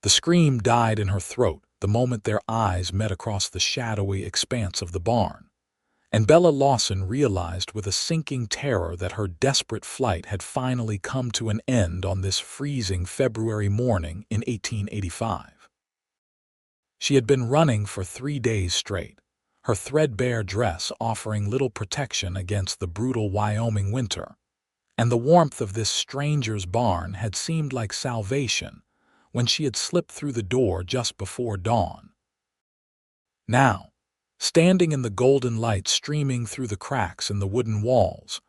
The scream died in her throat the moment their eyes met across the shadowy expanse of the barn, and Bella Lawson realized with a sinking terror that her desperate flight had finally come to an end on this freezing February morning in 1885. She had been running for 3 days straight, her threadbare dress offering little protection against the brutal Wyoming winter, and the warmth of this stranger's barn had seemed like salvation when she had slipped through the door just before dawn. Now, standing in the golden light streaming through the cracks in the wooden walls,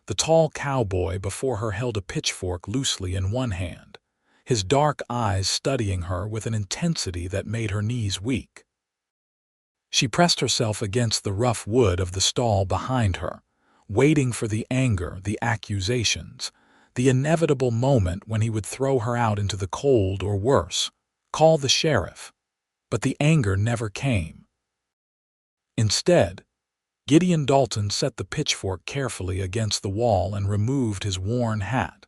the tall cowboy before her held a pitchfork loosely in one hand, his dark eyes studying her with an intensity that made her knees weak. She pressed herself against the rough wood of the stall behind her, waiting for the anger, the accusations, the inevitable moment when he would throw her out into the cold or worse, call the sheriff. But the anger never came. Instead, Gideon Dalton set the pitchfork carefully against the wall and removed his worn hat,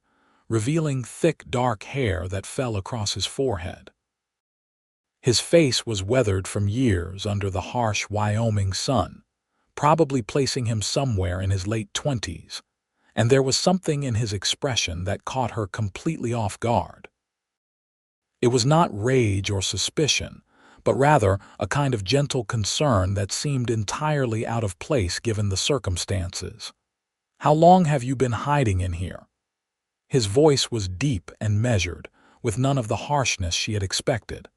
revealing thick dark hair that fell across his forehead. His face was weathered from years under the harsh Wyoming sun, probably placing him somewhere in his late 20s, and there was something in his expression that caught her completely off guard. It was not rage or suspicion, but rather a kind of gentle concern that seemed entirely out of place given the circumstances. "How long have you been hiding in here?" His voice was deep and measured, with none of the harshness she had expected.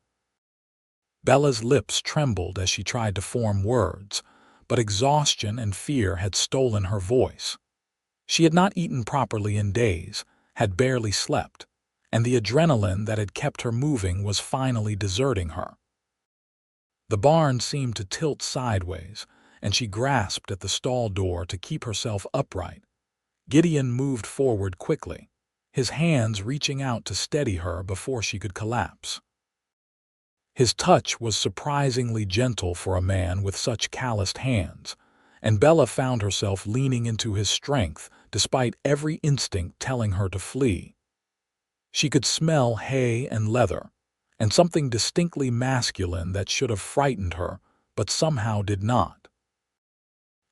Bella's lips trembled as she tried to form words, but exhaustion and fear had stolen her voice. She had not eaten properly in days, had barely slept, and the adrenaline that had kept her moving was finally deserting her. The barn seemed to tilt sideways, and she grasped at the stall door to keep herself upright. Gideon moved forward quickly, his hands reaching out to steady her before she could collapse. His touch was surprisingly gentle for a man with such calloused hands, and Bella found herself leaning into his strength despite every instinct telling her to flee. She could smell hay and leather, and something distinctly masculine that should have frightened her, but somehow did not.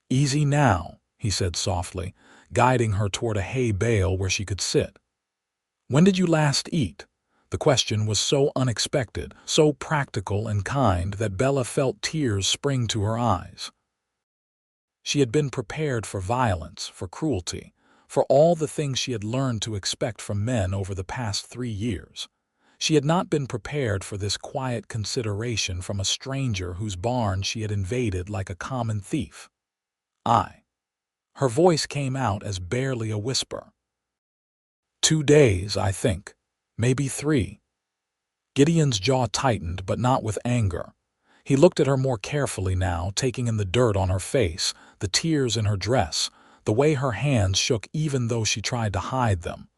"Easy now," he said softly, guiding her toward a hay bale where she could sit. "When did you last eat?" The question was so unexpected, so practical and kind that Bella felt tears spring to her eyes. She had been prepared for violence, for cruelty, for all the things she had learned to expect from men over the past 3 years. She had not been prepared for this quiet consideration from a stranger whose barn she had invaded like a common thief. "I." Her voice came out as barely a whisper. "2 days, I think. Maybe 3. Gideon's jaw tightened, but not with anger. He looked at her more carefully now, taking in the dirt on her face, the tears in her dress, the way her hands shook even though she tried to hide them.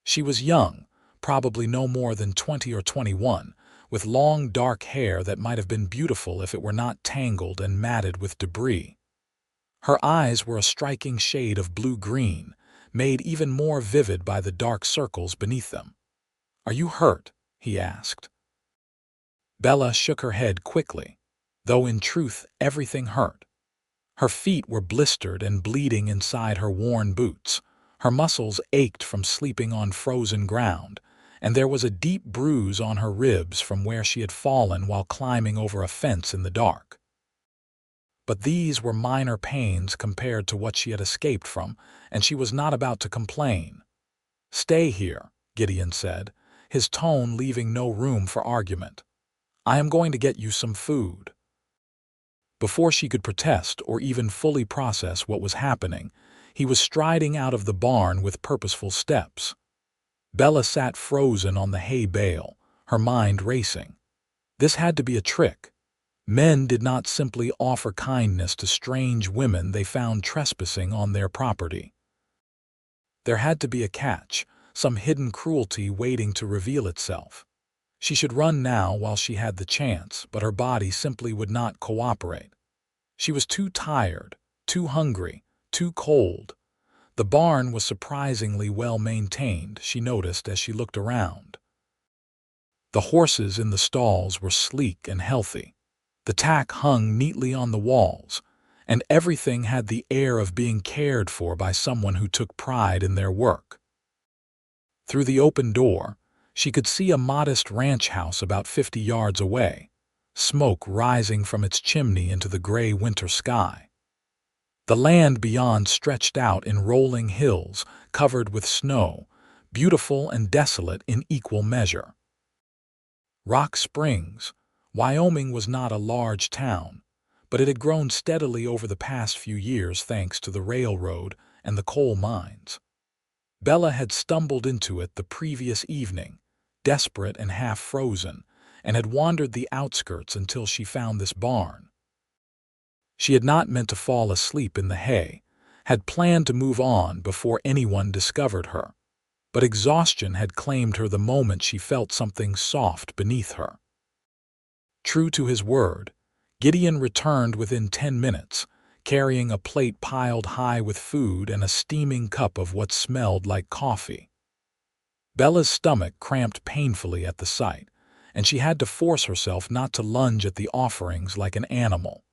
She was young, probably no more than 20 or 21, with long dark hair that might have been beautiful if it were not tangled and matted with debris. Her eyes were a striking shade of blue-green, made even more vivid by the dark circles beneath them. "Are you hurt?" he asked. Bella shook her head quickly, though in truth everything hurt. Her feet were blistered and bleeding inside her worn boots, her muscles ached from sleeping on frozen ground, and there was a deep bruise on her ribs from where she had fallen while climbing over a fence in the dark. But these were minor pains compared to what she had escaped from, and she was not about to complain. "Stay here," Gideon said, his tone leaving no room for argument. "I am going to get you some food." Before she could protest or even fully process what was happening, he was striding out of the barn with purposeful steps. Bella sat frozen on the hay bale, her mind racing. This had to be a trick. Men did not simply offer kindness to strange women they found trespassing on their property. There had to be a catch, some hidden cruelty waiting to reveal itself. She should run now while she had the chance, but her body simply would not cooperate. She was too tired, too hungry, too cold. The barn was surprisingly well maintained, she noticed as she looked around. The horses in the stalls were sleek and healthy. The tack hung neatly on the walls, and everything had the air of being cared for by someone who took pride in their work. Through the open door, she could see a modest ranch house about 50 yards away, smoke rising from its chimney into the gray winter sky. The land beyond stretched out in rolling hills covered with snow, beautiful and desolate in equal measure. Rock Springs, Wyoming was not a large town, but it had grown steadily over the past few years thanks to the railroad and the coal mines. Bella had stumbled into it the previous evening, desperate and half-frozen, and had wandered the outskirts until she found this barn. She had not meant to fall asleep in the hay, had planned to move on before anyone discovered her, but exhaustion had claimed her the moment she felt something soft beneath her. True to his word, Gideon returned within 10 minutes, carrying a plate piled high with food and a steaming cup of what smelled like coffee. Bella's stomach cramped painfully at the sight, and she had to force herself not to lunge at the offerings like an animal.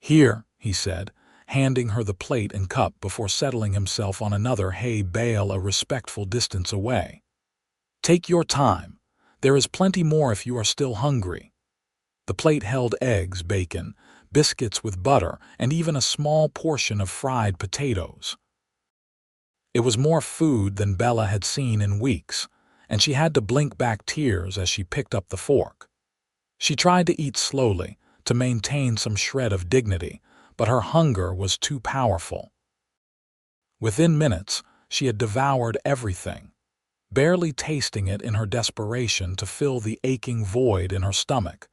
"Here," he said, handing her the plate and cup before settling himself on another hay bale a respectful distance away. "Take your time. There is plenty more if you are still hungry." The plate held eggs, bacon, biscuits with butter, and even a small portion of fried potatoes. It was more food than Bella had seen in weeks, and she had to blink back tears as she picked up the fork. She tried to eat slowly, to maintain some shred of dignity, but her hunger was too powerful. Within minutes, she had devoured everything, barely tasting it in her desperation to fill the aching void in her stomach.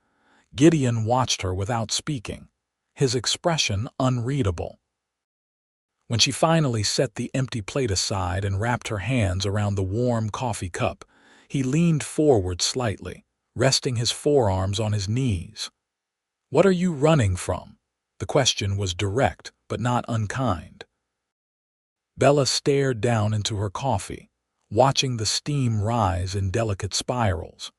Gideon watched her without speaking, his expression unreadable. When she finally set the empty plate aside and wrapped her hands around the warm coffee cup, he leaned forward slightly, resting his forearms on his knees. "What are you running from?" The question was direct, but not unkind. Bella stared down into her coffee, watching the steam rise in delicate spirals.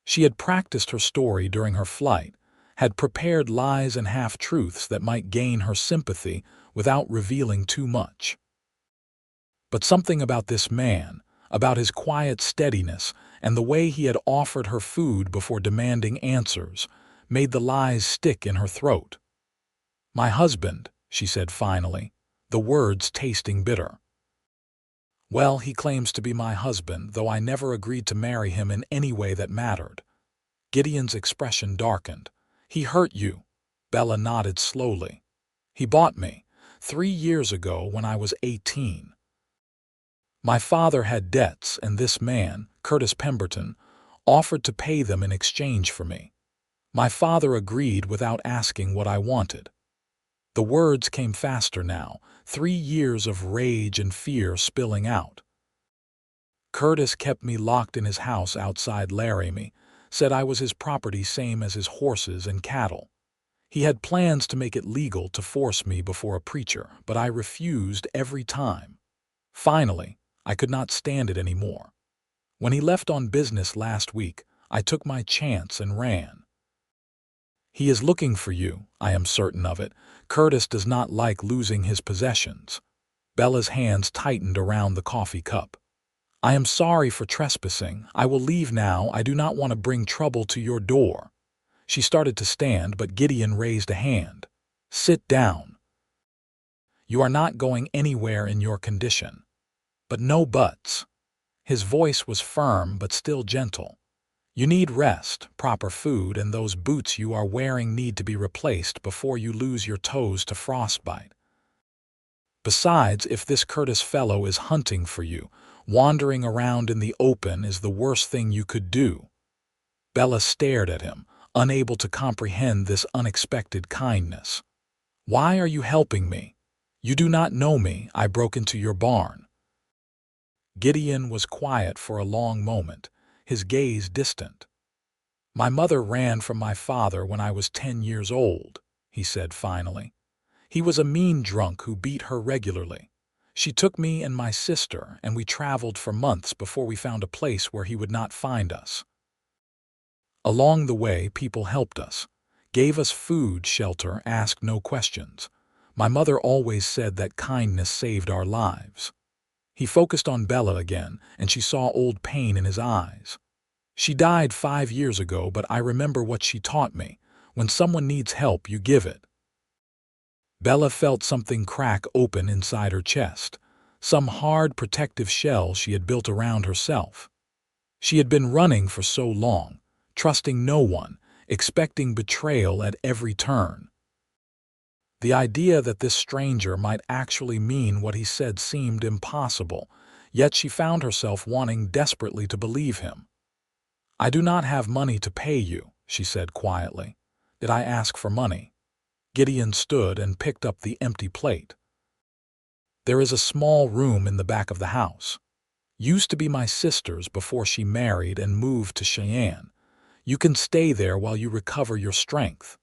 She had practiced her story during her flight, had prepared lies and half-truths that might gain her sympathy without revealing too much. But something about this man, about his quiet steadiness and the way he had offered her food before demanding answers, made the lies stick in her throat. "My husband," she said finally, the words tasting bitter. "Well, he claims to be my husband, though I never agreed to marry him in any way that mattered." Gideon's expression darkened. "He hurt you." Bella nodded slowly. "He bought me 3 years ago when I was 18. My father had debts, and this man, Curtis Pemberton, offered to pay them in exchange for me. My father agreed without asking what I wanted." The words came faster now, 3 years of rage and fear spilling out. "Curtis kept me locked in his house outside Laramie, said I was his property same as his horses and cattle. He had plans to make it legal to force me before a preacher, but I refused every time. Finally, I could not stand it anymore. When he left on business last week, I took my chance and ran. He is looking for you, I am certain of it. Curtis does not like losing his possessions." Bella's hands tightened around the coffee cup. "I am sorry for trespassing. I will leave now. I do not want to bring trouble to your door." She started to stand, but Gideon raised a hand. "Sit down. You are not going anywhere in your condition." "But no buts." His voice was firm but still gentle. "You need rest, proper food, and those boots you are wearing need to be replaced before you lose your toes to frostbite. Besides, if this Curtis fellow is hunting for you, wandering around in the open is the worst thing you could do." Bella stared at him, unable to comprehend this unexpected kindness. "Why are you helping me? You do not know me. I broke into your barn." Gideon was quiet for a long moment, his gaze distant. "My mother ran from my father when I was 10 years old," he said finally. "He was a mean drunk who beat her regularly. She took me and my sister, and we traveled for months before we found a place where he would not find us. Along the way, people helped us, gave us food, shelter, asked no questions. My mother always said that kindness saved our lives. He focused on Bella again, and she saw old pain in his eyes. She died 5 years ago, but I remember what she taught me. When someone needs help, you give it. Bella felt something crack open inside her chest, some hard protective shell she had built around herself. She had been running for so long, trusting no one, expecting betrayal at every turn. The idea that this stranger might actually mean what he said seemed impossible, yet she found herself wanting desperately to believe him. "I do not have money to pay you," she said quietly. "Did I ask for money?" Gideon stood and picked up the empty plate. "There is a small room in the back of the house. Used to be my sister's before she married and moved to Cheyenne. You can stay there while you recover your strength.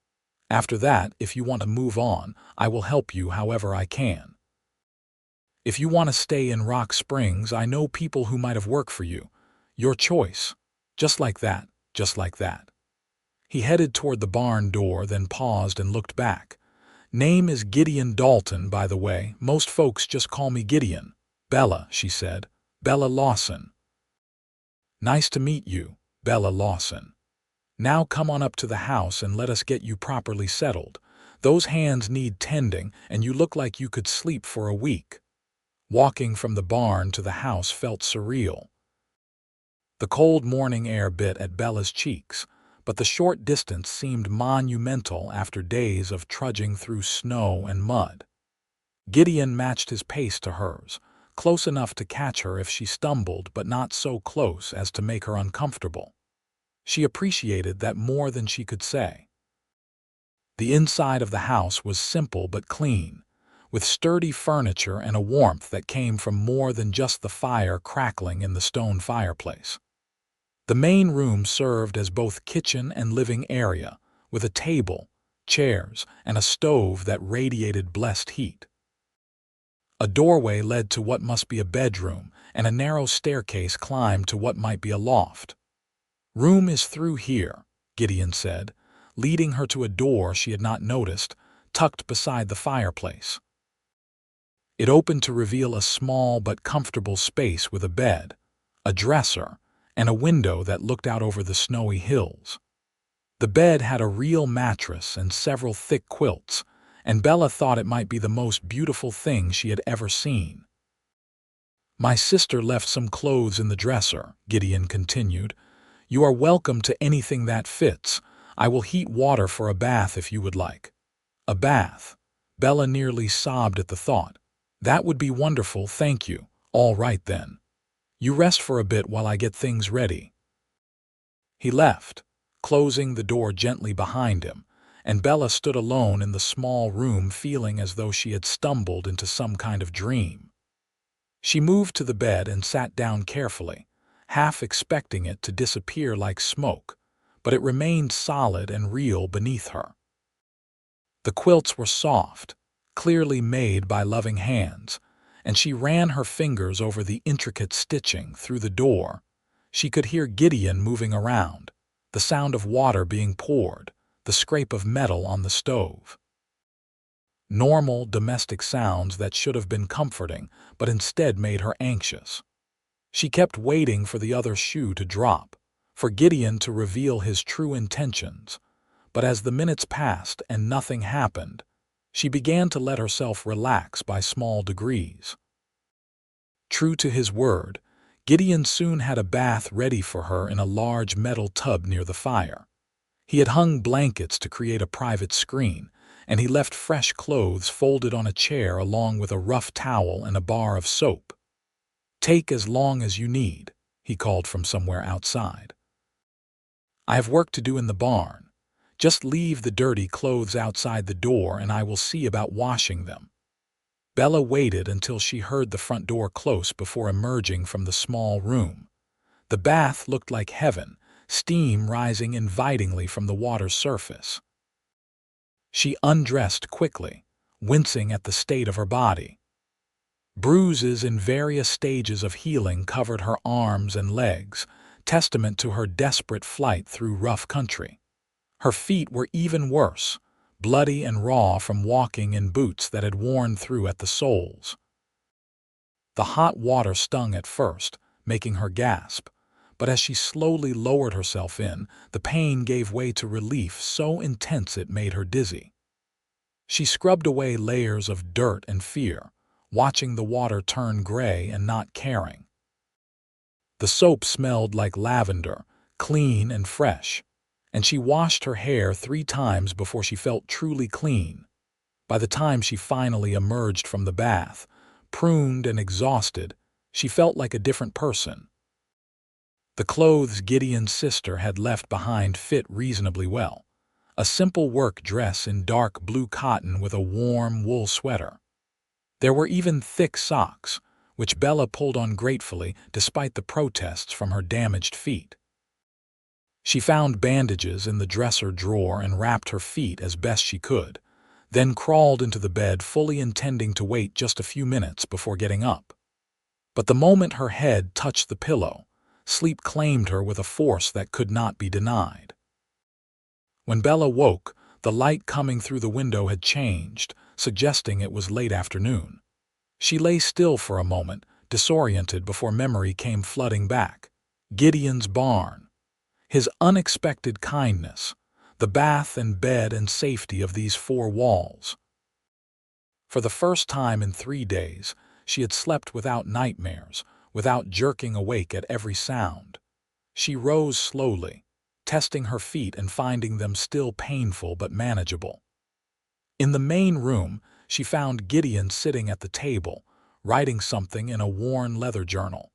After that, if you want to move on, I will help you however I can. If you want to stay in Rock Springs, I know people who might have worked for you. Your choice." Just like that, just like that. He headed toward the barn door, then paused and looked back. "Name is Gideon Dalton, by the way. Most folks just call me Gideon." "Bella," she said. "Bella Lawson." "Nice to meet you, Bella Lawson. Now come on up to the house and let us get you properly settled. Those hands need tending, and you look like you could sleep for a week." Walking from the barn to the house felt surreal. The cold morning air bit at Bella's cheeks, but the short distance seemed monumental after days of trudging through snow and mud. Gideon matched his pace to hers, close enough to catch her if she stumbled, but not so close as to make her uncomfortable. She appreciated that more than she could say. The inside of the house was simple but clean, with sturdy furniture and a warmth that came from more than just the fire crackling in the stone fireplace. The main room served as both kitchen and living area, with a table, chairs, and a stove that radiated blessed heat. A doorway led to what must be a bedroom, and a narrow staircase climbed to what might be a loft. "Room is through here," Gideon said, leading her to a door she had not noticed, tucked beside the fireplace. It opened to reveal a small but comfortable space with a bed, a dresser, and a window that looked out over the snowy hills. The bed had a real mattress and several thick quilts, and Bella thought it might be the most beautiful thing she had ever seen. "My sister left some clothes in the dresser," Gideon continued. "You are welcome to anything that fits. I will heat water for a bath if you would like." "A bath?" Bella nearly sobbed at the thought. "That would be wonderful, thank you. All right then. You rest for a bit while I get things ready." He left, closing the door gently behind him, and Bella stood alone in the small room feeling as though she had stumbled into some kind of dream. She moved to the bed and sat down carefully, half expecting it to disappear like smoke, but it remained solid and real beneath her. The quilts were soft, clearly made by loving hands, and she ran her fingers over the intricate stitching. Through the door, she could hear Gideon moving around, the sound of water being poured, the scrape of metal on the stove. Normal, domestic sounds that should have been comforting, but instead made her anxious. She kept waiting for the other shoe to drop, for Gideon to reveal his true intentions, but as the minutes passed and nothing happened, she began to let herself relax by small degrees. True to his word, Gideon soon had a bath ready for her in a large metal tub near the fire. He had hung blankets to create a private screen, and he left fresh clothes folded on a chair along with a rough towel and a bar of soap. "Take as long as you need," he called from somewhere outside. "I have work to do in the barn. Just leave the dirty clothes outside the door and I will see about washing them." Bella waited until she heard the front door close before emerging from the small room. The bath looked like heaven, steam rising invitingly from the water's surface. She undressed quickly, wincing at the state of her body. Bruises in various stages of healing covered her arms and legs, testament to her desperate flight through rough country. Her feet were even worse, bloody and raw from walking in boots that had worn through at the soles. The hot water stung at first, making her gasp, but as she slowly lowered herself in, the pain gave way to relief so intense it made her dizzy. She scrubbed away layers of dirt and fear, watching the water turn gray and not caring. The soap smelled like lavender, clean and fresh, and she washed her hair 3 times before she felt truly clean. By the time she finally emerged from the bath, pruned and exhausted, she felt like a different person. The clothes Gideon's sister had left behind fit reasonably well. A simple work dress in dark blue cotton with a warm wool sweater. There were even thick socks, which Bella pulled on gratefully despite the protests from her damaged feet. She found bandages in the dresser drawer and wrapped her feet as best she could, then crawled into the bed fully intending to wait just a few minutes before getting up. But the moment her head touched the pillow, sleep claimed her with a force that could not be denied. When Bella woke, the light coming through the window had changed, suggesting it was late afternoon. She lay still for a moment, disoriented before memory came flooding back. Gideon's barn, his unexpected kindness, the bath and bed and safety of these 4 walls. For the first time in 3 days, she had slept without nightmares, without jerking awake at every sound. She rose slowly, testing her feet and finding them still painful but manageable. In the main room, she found Gideon sitting at the table, writing something in a worn leather journal.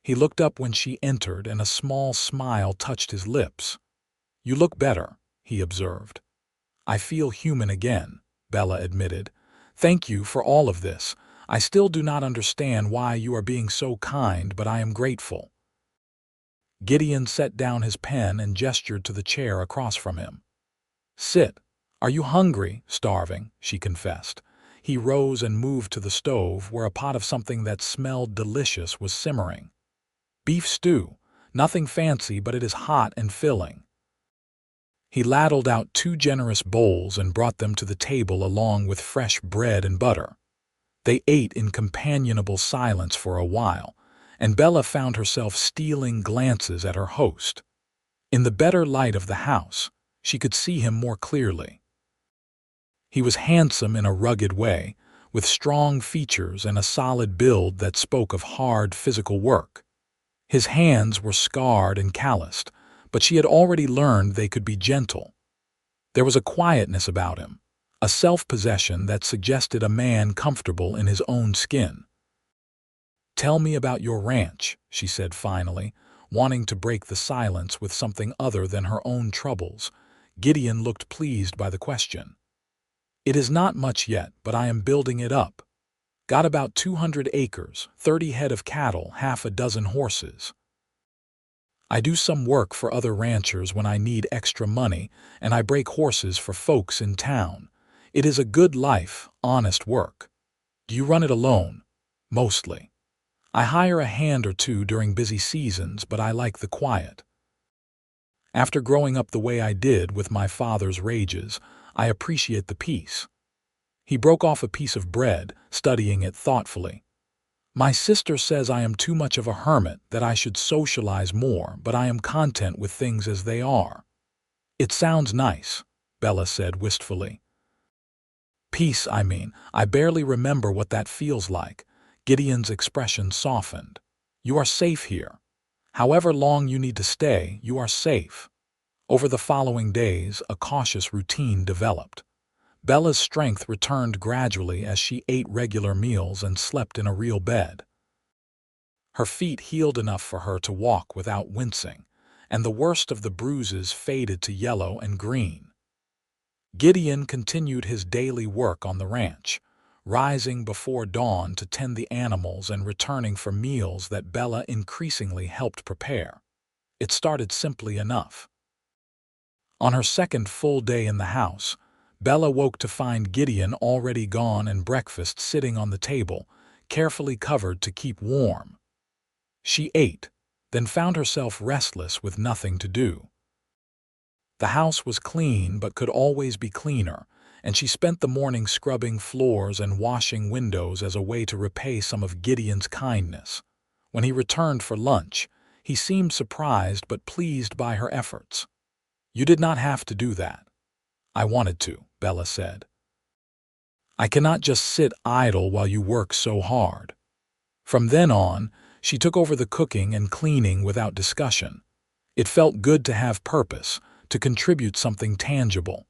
He looked up when she entered and a small smile touched his lips. "You look better," he observed. "I feel human again," Bella admitted. "Thank you for all of this. I still do not understand why you are being so kind, but I am grateful." Gideon set down his pen and gestured to the chair across from him. "Sit. Are you hungry?" "Starving," she confessed. He rose and moved to the stove where a pot of something that smelled delicious was simmering. "Beef stew. Nothing fancy, but it is hot and filling." He ladled out 2 generous bowls and brought them to the table along with fresh bread and butter. They ate in companionable silence for a while, and Bella found herself stealing glances at her host. In the better light of the house, she could see him more clearly. He was handsome in a rugged way, with strong features and a solid build that spoke of hard physical work. His hands were scarred and calloused, but she had already learned they could be gentle. There was a quietness about him, a self-possession that suggested a man comfortable in his own skin. "Tell me about your ranch," she said finally, wanting to break the silence with something other than her own troubles. Gideon looked pleased by the question. "It is not much yet, but I am building it up. Got about 200 acres, 30 head of cattle, half a dozen horses. I do some work for other ranchers when I need extra money, and I break horses for folks in town. It is a good life, honest work." "Do you run it alone?" "Mostly. I hire a hand or 2 during busy seasons, but I like the quiet. After growing up the way I did with my father's rages, I appreciate the peace." He broke off a piece of bread, studying it thoughtfully. "My sister says I am too much of a hermit, that I should socialize more, but I am content with things as they are." "It sounds nice," Bella said wistfully. "Peace, I mean. I barely remember what that feels like." Gideon's expression softened. "You are safe here. However long you need to stay, you are safe." Over the following days, a cautious routine developed. Bella's strength returned gradually as she ate regular meals and slept in a real bed. Her feet healed enough for her to walk without wincing, and the worst of the bruises faded to yellow and green. Gideon continued his daily work on the ranch, rising before dawn to tend the animals and returning for meals that Bella increasingly helped prepare. It started simply enough. On her second full day in the house, Bella woke to find Gideon already gone and breakfast sitting on the table, carefully covered to keep warm. She ate, then found herself restless with nothing to do. The house was clean but could always be cleaner, and she spent the morning scrubbing floors and washing windows as a way to repay some of Gideon's kindness. When he returned for lunch, he seemed surprised but pleased by her efforts. "You did not have to do that." "I wanted to," Bella said. "I cannot just sit idle while you work so hard." From then on, she took over the cooking and cleaning without discussion. It felt good to have purpose, to contribute something tangible.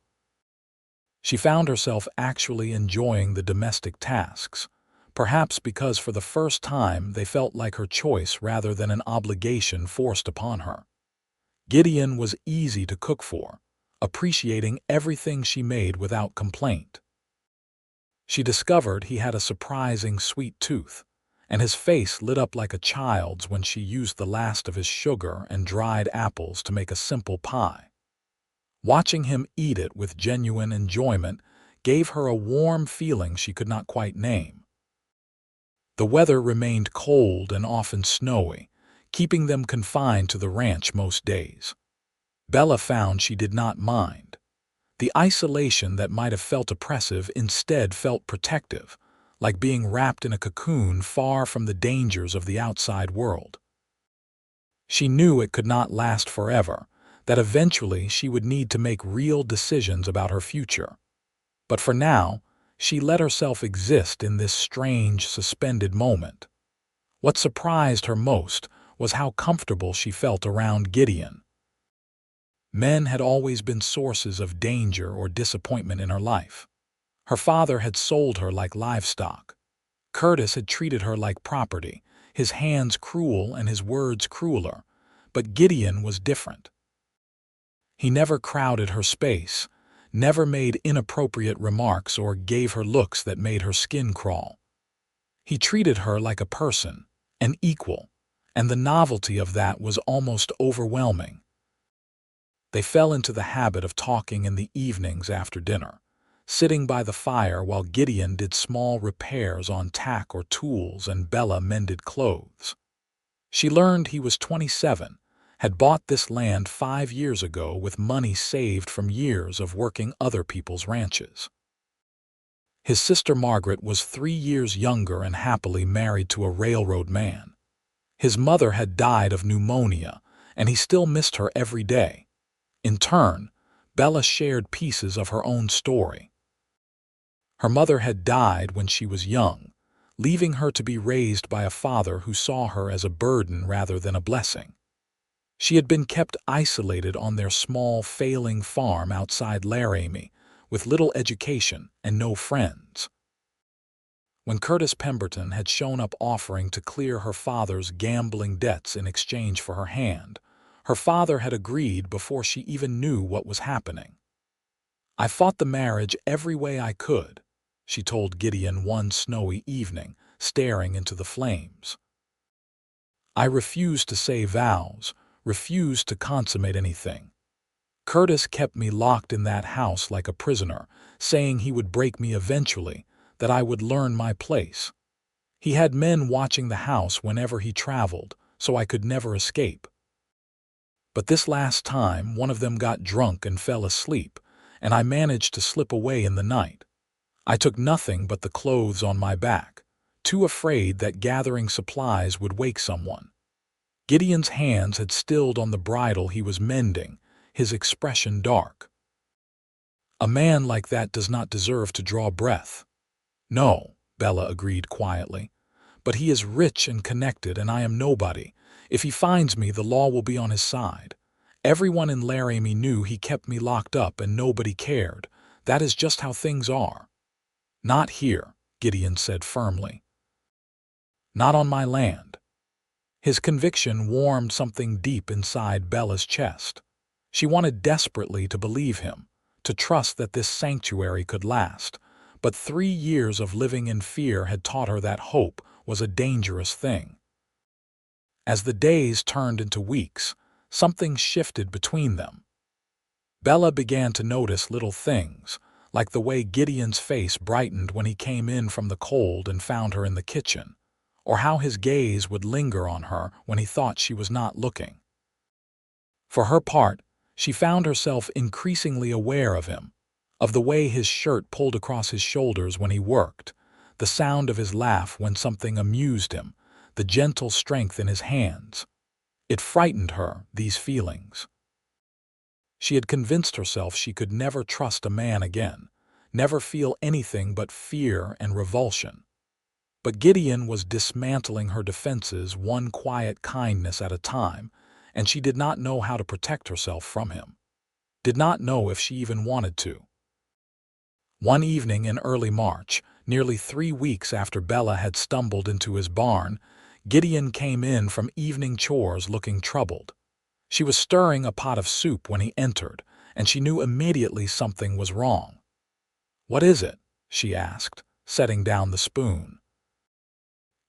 She found herself actually enjoying the domestic tasks, perhaps because for the first time they felt like her choice rather than an obligation forced upon her. Gideon was easy to cook for, appreciating everything she made without complaint. She discovered he had a surprising sweet tooth, and his face lit up like a child's when she used the last of his sugar and dried apples to make a simple pie. Watching him eat it with genuine enjoyment gave her a warm feeling she could not quite name. The weather remained cold and often snowy, keeping them confined to the ranch most days. Bella found she did not mind. The isolation that might have felt oppressive instead felt protective, like being wrapped in a cocoon far from the dangers of the outside world. She knew it could not last forever, that eventually she would need to make real decisions about her future. But for now, she let herself exist in this strange, suspended moment. What surprised her most was how comfortable she felt around Gideon. Men had always been sources of danger or disappointment in her life. Her father had sold her like livestock. Curtis had treated her like property, his hands cruel and his words crueler. But Gideon was different. He never crowded her space, never made inappropriate remarks or gave her looks that made her skin crawl. He treated her like a person, an equal, and the novelty of that was almost overwhelming. They fell into the habit of talking in the evenings after dinner, sitting by the fire while Gideon did small repairs on tack or tools and Bella mended clothes. She learned he was 27, had bought this land 5 years ago with money saved from years of working other people's ranches. His sister Margaret was 3 years younger and happily married to a railroad man. His mother had died of pneumonia, and he still missed her every day. In turn, Bella shared pieces of her own story. Her mother had died when she was young, leaving her to be raised by a father who saw her as a burden rather than a blessing. She had been kept isolated on their small, failing farm outside Laramie, with little education and no friends. When Curtis Pemberton had shown up offering to clear her father's gambling debts in exchange for her hand, her father had agreed before she even knew what was happening. "I fought the marriage every way I could," she told Gideon one snowy evening, staring into the flames. "I refused to say vows, refused to consummate anything. Curtis kept me locked in that house like a prisoner, saying he would break me eventually, that I would learn my place. He had men watching the house whenever he traveled, so I could never escape. But this last time, one of them got drunk and fell asleep, and I managed to slip away in the night. I took nothing but the clothes on my back, too afraid that gathering supplies would wake someone." Gideon's hands had stilled on the bridle he was mending, his expression dark. "A man like that does not deserve to draw breath." "No," Bella agreed quietly. "But he is rich and connected, and I am nobody. If he finds me, the law will be on his side. Everyone in Laramie knew he kept me locked up and nobody cared. That is just how things are." "Not here," Gideon said firmly. "Not on my land." His conviction warmed something deep inside Bella's chest. She wanted desperately to believe him, to trust that this sanctuary could last, but 3 years of living in fear had taught her that hope was a dangerous thing. As the days turned into weeks, something shifted between them. Bella began to notice little things, like the way Gideon's face brightened when he came in from the cold and found her in the kitchen, or how his gaze would linger on her when he thought she was not looking. For her part, she found herself increasingly aware of him, of the way his shirt pulled across his shoulders when he worked, the sound of his laugh when something amused him, the gentle strength in his hands. It frightened her, these feelings. She had convinced herself she could never trust a man again, never feel anything but fear and revulsion. But Gideon was dismantling her defenses one quiet kindness at a time, and she did not know how to protect herself from him. Did not know if she even wanted to. One evening in early March, nearly 3 weeks after Bella had stumbled into his barn, Gideon came in from evening chores looking troubled. She was stirring a pot of soup when he entered, and she knew immediately something was wrong. "What is it?" she asked, setting down the spoon.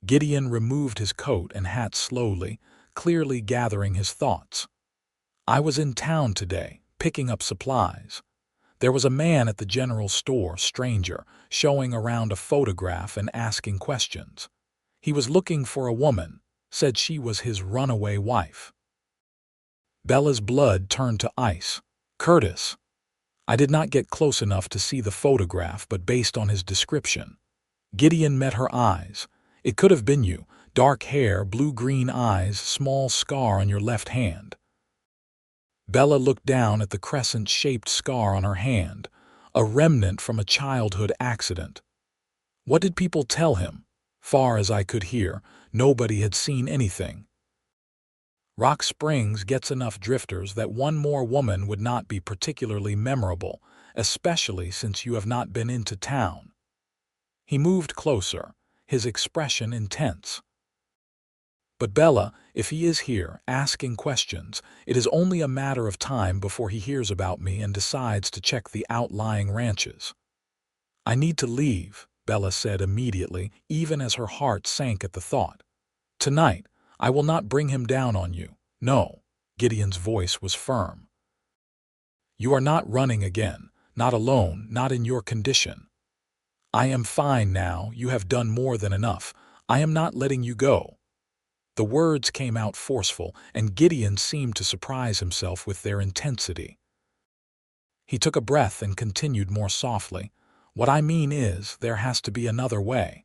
Gideon removed his coat and hat slowly, clearly gathering his thoughts. "I was in town today, picking up supplies. There was a man at the general store, stranger, showing around a photograph and asking questions. He was looking for a woman, said she was his runaway wife." Bella's blood turned to ice. "Curtis." "I did not get close enough to see the photograph, but based on his description." Gideon met her eyes. "It could have been you. Dark hair, blue-green eyes, small scar on your left hand." Bella looked down at the crescent-shaped scar on her hand, a remnant from a childhood accident. What did people tell him? Far as I could hear, nobody had seen anything. Rock Springs gets enough drifters that one more woman would not be particularly memorable, especially since you have not been into town. He moved closer, his expression intense. "But Bella, if he is here, asking questions, it is only a matter of time before he hears about me and decides to check the outlying ranches." "I need to leave," Bella said immediately, even as her heart sank at the thought. "Tonight, I will not bring him down on you. No." Gideon's voice was firm. "You are not running again, not alone, not in your condition. I am fine now, you have done more than enough. I am not letting you go." The words came out forceful, and Gideon seemed to surprise himself with their intensity. He took a breath and continued more softly. "What I mean is, there has to be another way.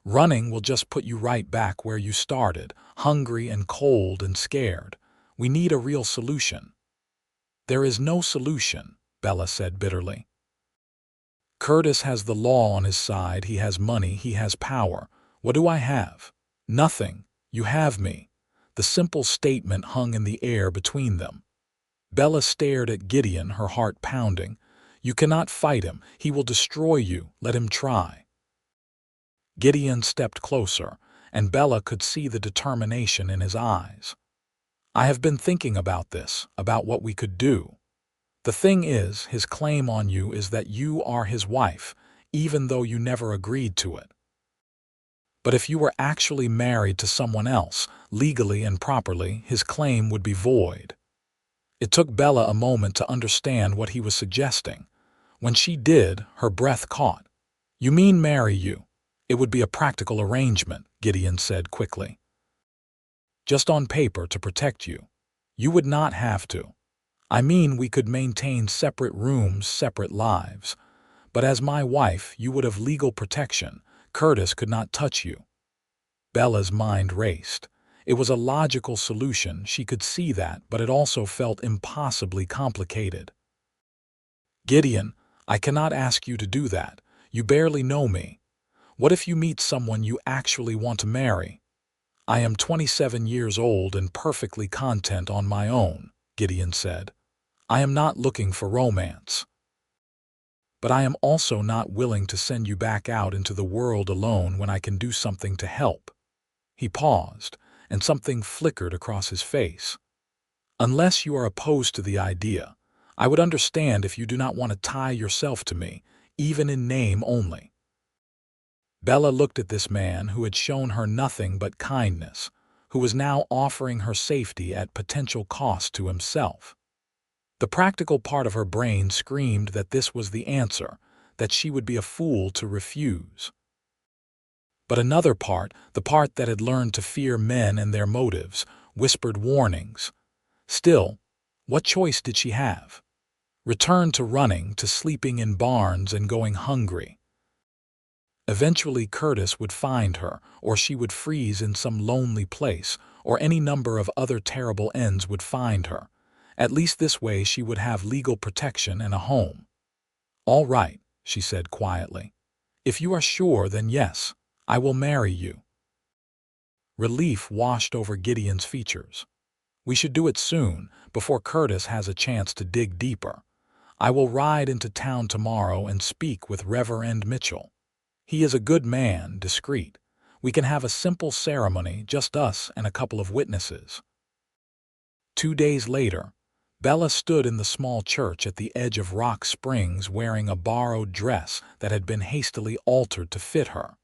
Running will just put you right back where you started, hungry and cold and scared. We need a real solution." "There is no solution," Bella said bitterly. "Curtis has the law on his side, he has money, he has power. What do I have? Nothing. You have me." The simple statement hung in the air between them. Bella stared at Gideon, her heart pounding. "You cannot fight him. He will destroy you. Let him try." Gideon stepped closer, and Bella could see the determination in his eyes. "I have been thinking about this, about what we could do. The thing is, his claim on you is that you are his wife, even though you never agreed to it. But if you were actually married to someone else, legally and properly, his claim would be void." It took Bella a moment to understand what he was suggesting. When she did, her breath caught. "You mean marry you? It would be a practical arrangement," Gideon said quickly. "Just on paper to protect you. You would not have to. I mean, we could maintain separate rooms, separate lives. But as my wife, you would have legal protection. Curtis could not touch you." Bella's mind raced. It was a logical solution, she could see that, but it also felt impossibly complicated. "Gideon, I cannot ask you to do that. You barely know me. What if you meet someone you actually want to marry? I am 27 years old and perfectly content on my own," Gideon said. "I am not looking for romance. But I am also not willing to send you back out into the world alone when I can do something to help." He paused, and something flickered across his face. "Unless you are opposed to the idea, I would understand if you do not want to tie yourself to me, even in name only." Bella looked at this man who had shown her nothing but kindness, who was now offering her safety at potential cost to himself. The practical part of her brain screamed that this was the answer, that she would be a fool to refuse. But another part, the part that had learned to fear men and their motives, whispered warnings. Still, what choice did she have? Return to running, to sleeping in barns and going hungry. Eventually Curtis would find her, or she would freeze in some lonely place, or any number of other terrible ends would find her. At least this way she would have legal protection and a home. "All right," she said quietly. "If you are sure, then yes, I will marry you." Relief washed over Gideon's features. "We should do it soon, before Curtis has a chance to dig deeper. I will ride into town tomorrow and speak with Reverend Mitchell. He is a good man, discreet. We can have a simple ceremony, just us and a couple of witnesses." 2 days later, Bella stood in the small church at the edge of Rock Springs wearing a borrowed dress that had been hastily altered to fit her.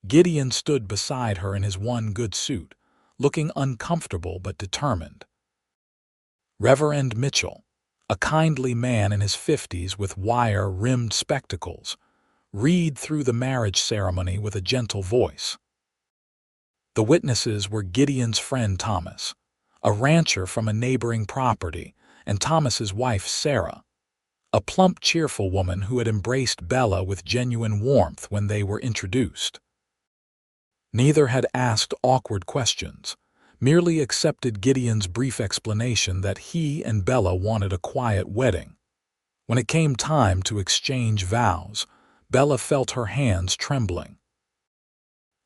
Gideon stood beside her in his one good suit, looking uncomfortable but determined. Reverend Mitchell, a kindly man in his 50s with wire-rimmed spectacles, read through the marriage ceremony with a gentle voice. The witnesses were Gideon's friend Thomas, a rancher from a neighboring property, and Thomas's wife Sarah, a plump, cheerful woman who had embraced Bella with genuine warmth when they were introduced. Neither had asked awkward questions, merely accepted Gideon's brief explanation that he and Bella wanted a quiet wedding. When it came time to exchange vows, Bella felt her hands trembling.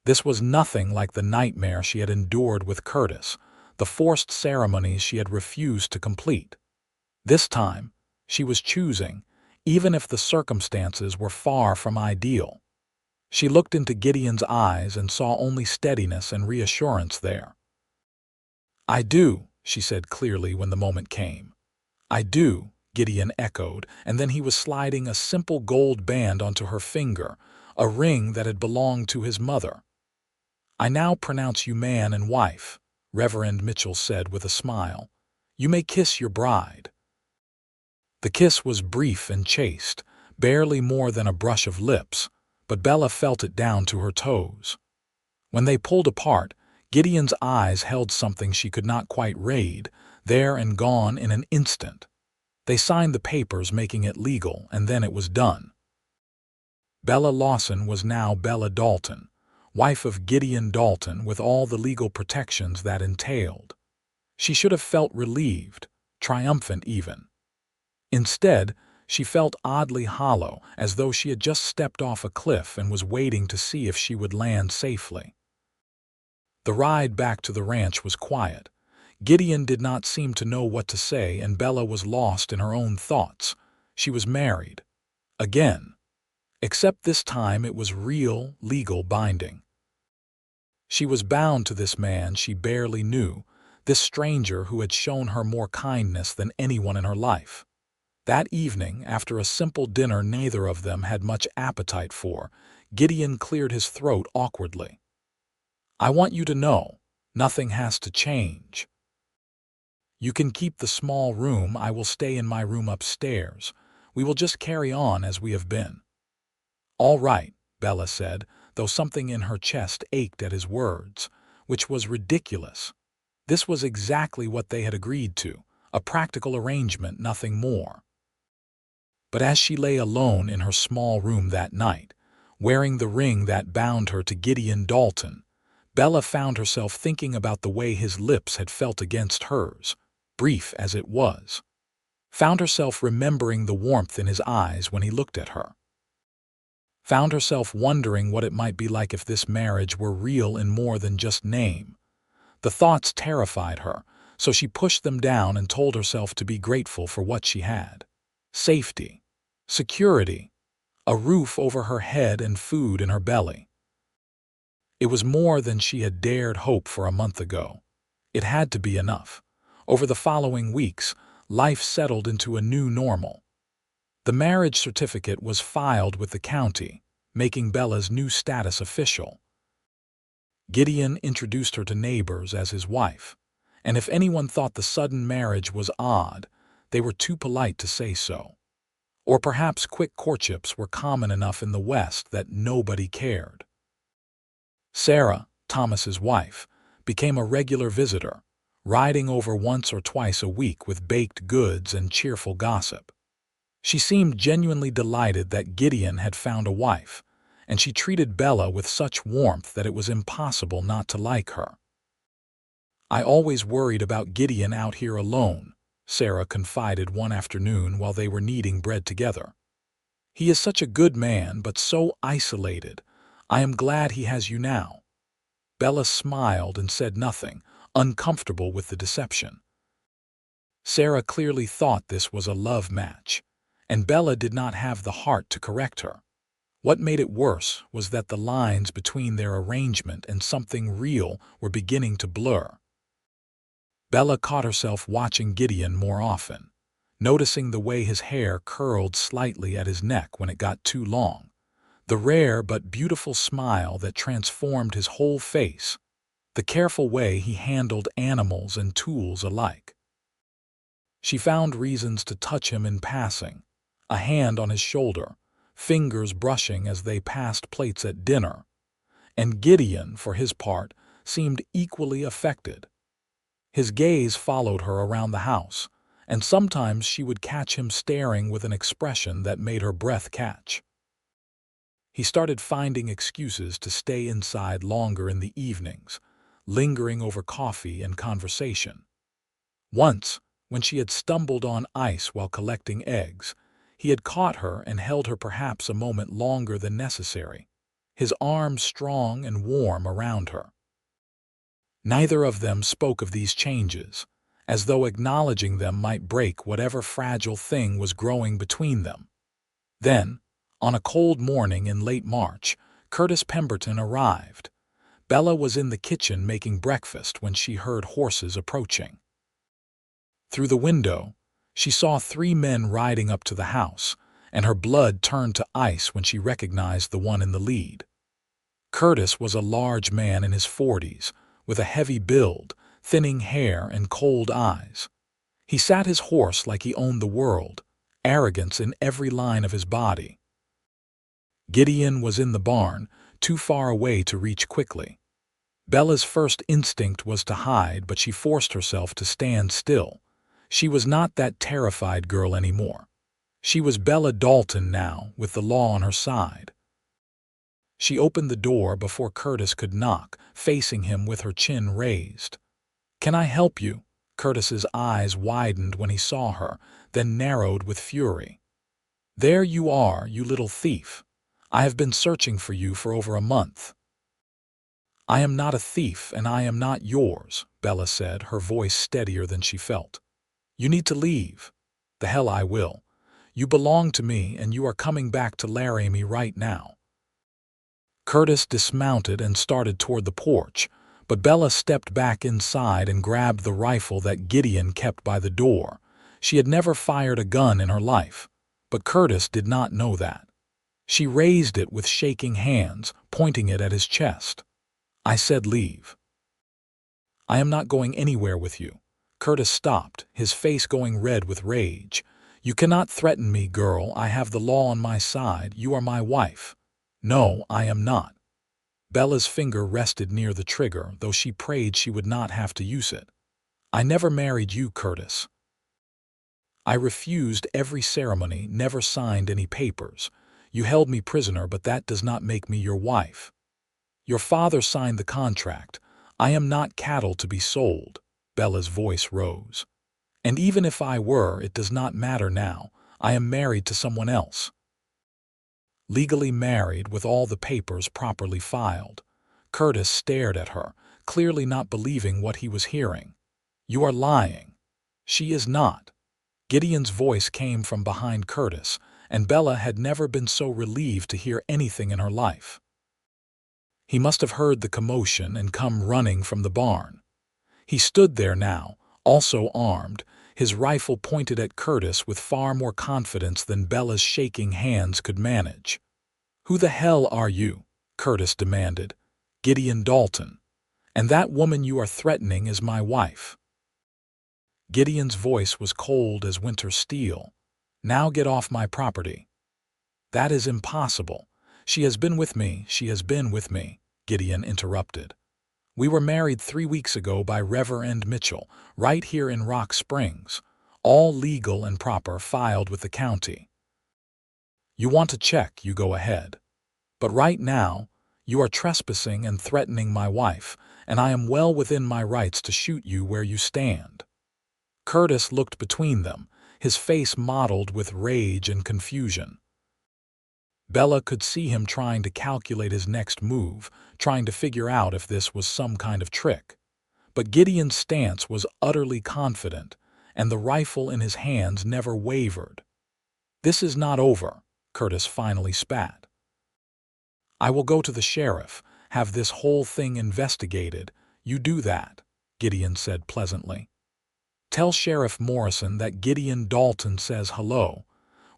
This was nothing like the nightmare she had endured with Curtis, the forced ceremonies she had refused to complete. This time, she was choosing, even if the circumstances were far from ideal. She looked into Gideon's eyes and saw only steadiness and reassurance there. "I do," she said clearly when the moment came. "I do," Gideon echoed, and then he was sliding a simple gold band onto her finger, a ring that had belonged to his mother. "I now pronounce you man and wife," Reverend Mitchell said with a smile. "You may kiss your bride." The kiss was brief and chaste, barely more than a brush of lips, but Bella felt it down to her toes. When they pulled apart, Gideon's eyes held something she could not quite read, there and gone in an instant. They signed the papers making it legal, and then it was done. Bella Lawson was now Bella Dalton, wife of Gideon Dalton, with all the legal protections that entailed. She should have felt relieved, triumphant even. Instead, she felt oddly hollow, as though she had just stepped off a cliff and was waiting to see if she would land safely. The ride back to the ranch was quiet. Gideon did not seem to know what to say, and Bella was lost in her own thoughts. She was married. Again. Except this time it was real, legal binding. She was bound to this man she barely knew, this stranger who had shown her more kindness than anyone in her life. That evening, after a simple dinner neither of them had much appetite for, Gideon cleared his throat awkwardly. "I want you to know, nothing has to change. You can keep the small room, I will stay in my room upstairs. We will just carry on as we have been." "All right," Bella said, though something in her chest ached at his words, which was ridiculous. This was exactly what they had agreed to, a practical arrangement, nothing more. But as she lay alone in her small room that night, wearing the ring that bound her to Gideon Dalton, Bella found herself thinking about the way his lips had felt against hers, brief as it was. Found herself remembering the warmth in his eyes when he looked at her. Found herself wondering what it might be like if this marriage were real in more than just name. The thoughts terrified her, so she pushed them down and told herself to be grateful for what she had. Safety, security, a roof over her head and food in her belly. It was more than she had dared hope for a month ago. It had to be enough. Over the following weeks, life settled into a new normal. The marriage certificate was filed with the county, making Bella's new status official. Gideon introduced her to neighbors as his wife, and if anyone thought the sudden marriage was odd, they were too polite to say so. Or perhaps quick courtships were common enough in the West that nobody cared. Sarah, Thomas's wife, became a regular visitor, riding over once or twice a week with baked goods and cheerful gossip. She seemed genuinely delighted that Gideon had found a wife, and she treated Bella with such warmth that it was impossible not to like her. "I always worried about Gideon out here alone," Sarah confided one afternoon while they were kneading bread together. "He is such a good man, but so isolated. I am glad he has you now." Bella smiled and said nothing, uncomfortable with the deception. Sarah clearly thought this was a love match, and Bella did not have the heart to correct her. What made it worse was that the lines between their arrangement and something real were beginning to blur. Bella caught herself watching Gideon more often, noticing the way his hair curled slightly at his neck when it got too long, the rare but beautiful smile that transformed his whole face, the careful way he handled animals and tools alike. She found reasons to touch him in passing, a hand on his shoulder, fingers brushing as they passed plates at dinner, and Gideon, for his part, seemed equally affected. His gaze followed her around the house, and sometimes she would catch him staring with an expression that made her breath catch. He started finding excuses to stay inside longer in the evenings, lingering over coffee and conversation. Once, when she had stumbled on ice while collecting eggs, he had caught her and held her perhaps a moment longer than necessary, his arms strong and warm around her. Neither of them spoke of these changes, as though acknowledging them might break whatever fragile thing was growing between them. Then, on a cold morning in late March, Curtis Pemberton arrived. Bella was in the kitchen making breakfast when she heard horses approaching. Through the window, she saw 3 men riding up to the house, and her blood turned to ice when she recognized the one in the lead. Curtis was a large man in his 40s, with a heavy build, thinning hair, and cold eyes. He sat his horse like he owned the world, arrogance in every line of his body. Gideon was in the barn, too far away to reach quickly. Bella's first instinct was to hide, but she forced herself to stand still. She was not that terrified girl anymore. She was Bella Dalton now, with the law on her side. She opened the door before Curtis could knock, facing him with her chin raised. "Can I help you?" Curtis's eyes widened when he saw her, then narrowed with fury. "There you are, you little thief. I have been searching for you for over a month." "I am not a thief, and I am not yours," Bella said, her voice steadier than she felt. "You need to leave." "The hell I will. You belong to me, and you are coming back to Laramie right now." Curtis dismounted and started toward the porch, but Bella stepped back inside and grabbed the rifle that Gideon kept by the door. She had never fired a gun in her life, but Curtis did not know that. She raised it with shaking hands, pointing it at his chest. "I said leave." "I am not going anywhere with you." Curtis stopped, his face going red with rage. "You cannot threaten me, girl. I have the law on my side. You are my wife." "No, I am not." Bella's finger rested near the trigger, though she prayed she would not have to use it. "I never married you, Curtis. I refused every ceremony, never signed any papers. You held me prisoner, but that does not make me your wife. Your father signed the contract. I am not cattle to be sold." Bella's voice rose. "And even if I were, it does not matter now. I am married to someone else. Legally married, with all the papers properly filed." Curtis stared at her, clearly not believing what he was hearing. "You are lying." "She is not." Gideon's voice came from behind Curtis, and Bella had never been so relieved to hear anything in her life. He must have heard the commotion and come running from the barn. He stood there now, also armed, his rifle pointed at Curtis with far more confidence than Bella's shaking hands could manage. "Who the hell are you?" Curtis demanded. "Gideon Dalton. And that woman you are threatening is my wife." Gideon's voice was cold as winter steel. "Now get off my property." "That is impossible. She has been with me, she has been with me." Gideon interrupted. "We were married 3 weeks ago by Reverend Mitchell, right here in Rock Springs, all legal and proper, filed with the county. You want to check, you go ahead. But right now, you are trespassing and threatening my wife, and I am well within my rights to shoot you where you stand." Curtis looked between them, his face mottled with rage and confusion. Bella could see him trying to calculate his next move, trying to figure out if this was some kind of trick. But Gideon's stance was utterly confident, and the rifle in his hands never wavered. "This is not over," Curtis finally spat. "I will go to the sheriff, have this whole thing investigated. You do that," Gideon said pleasantly. "Tell Sheriff Morrison that Gideon Dalton says hello.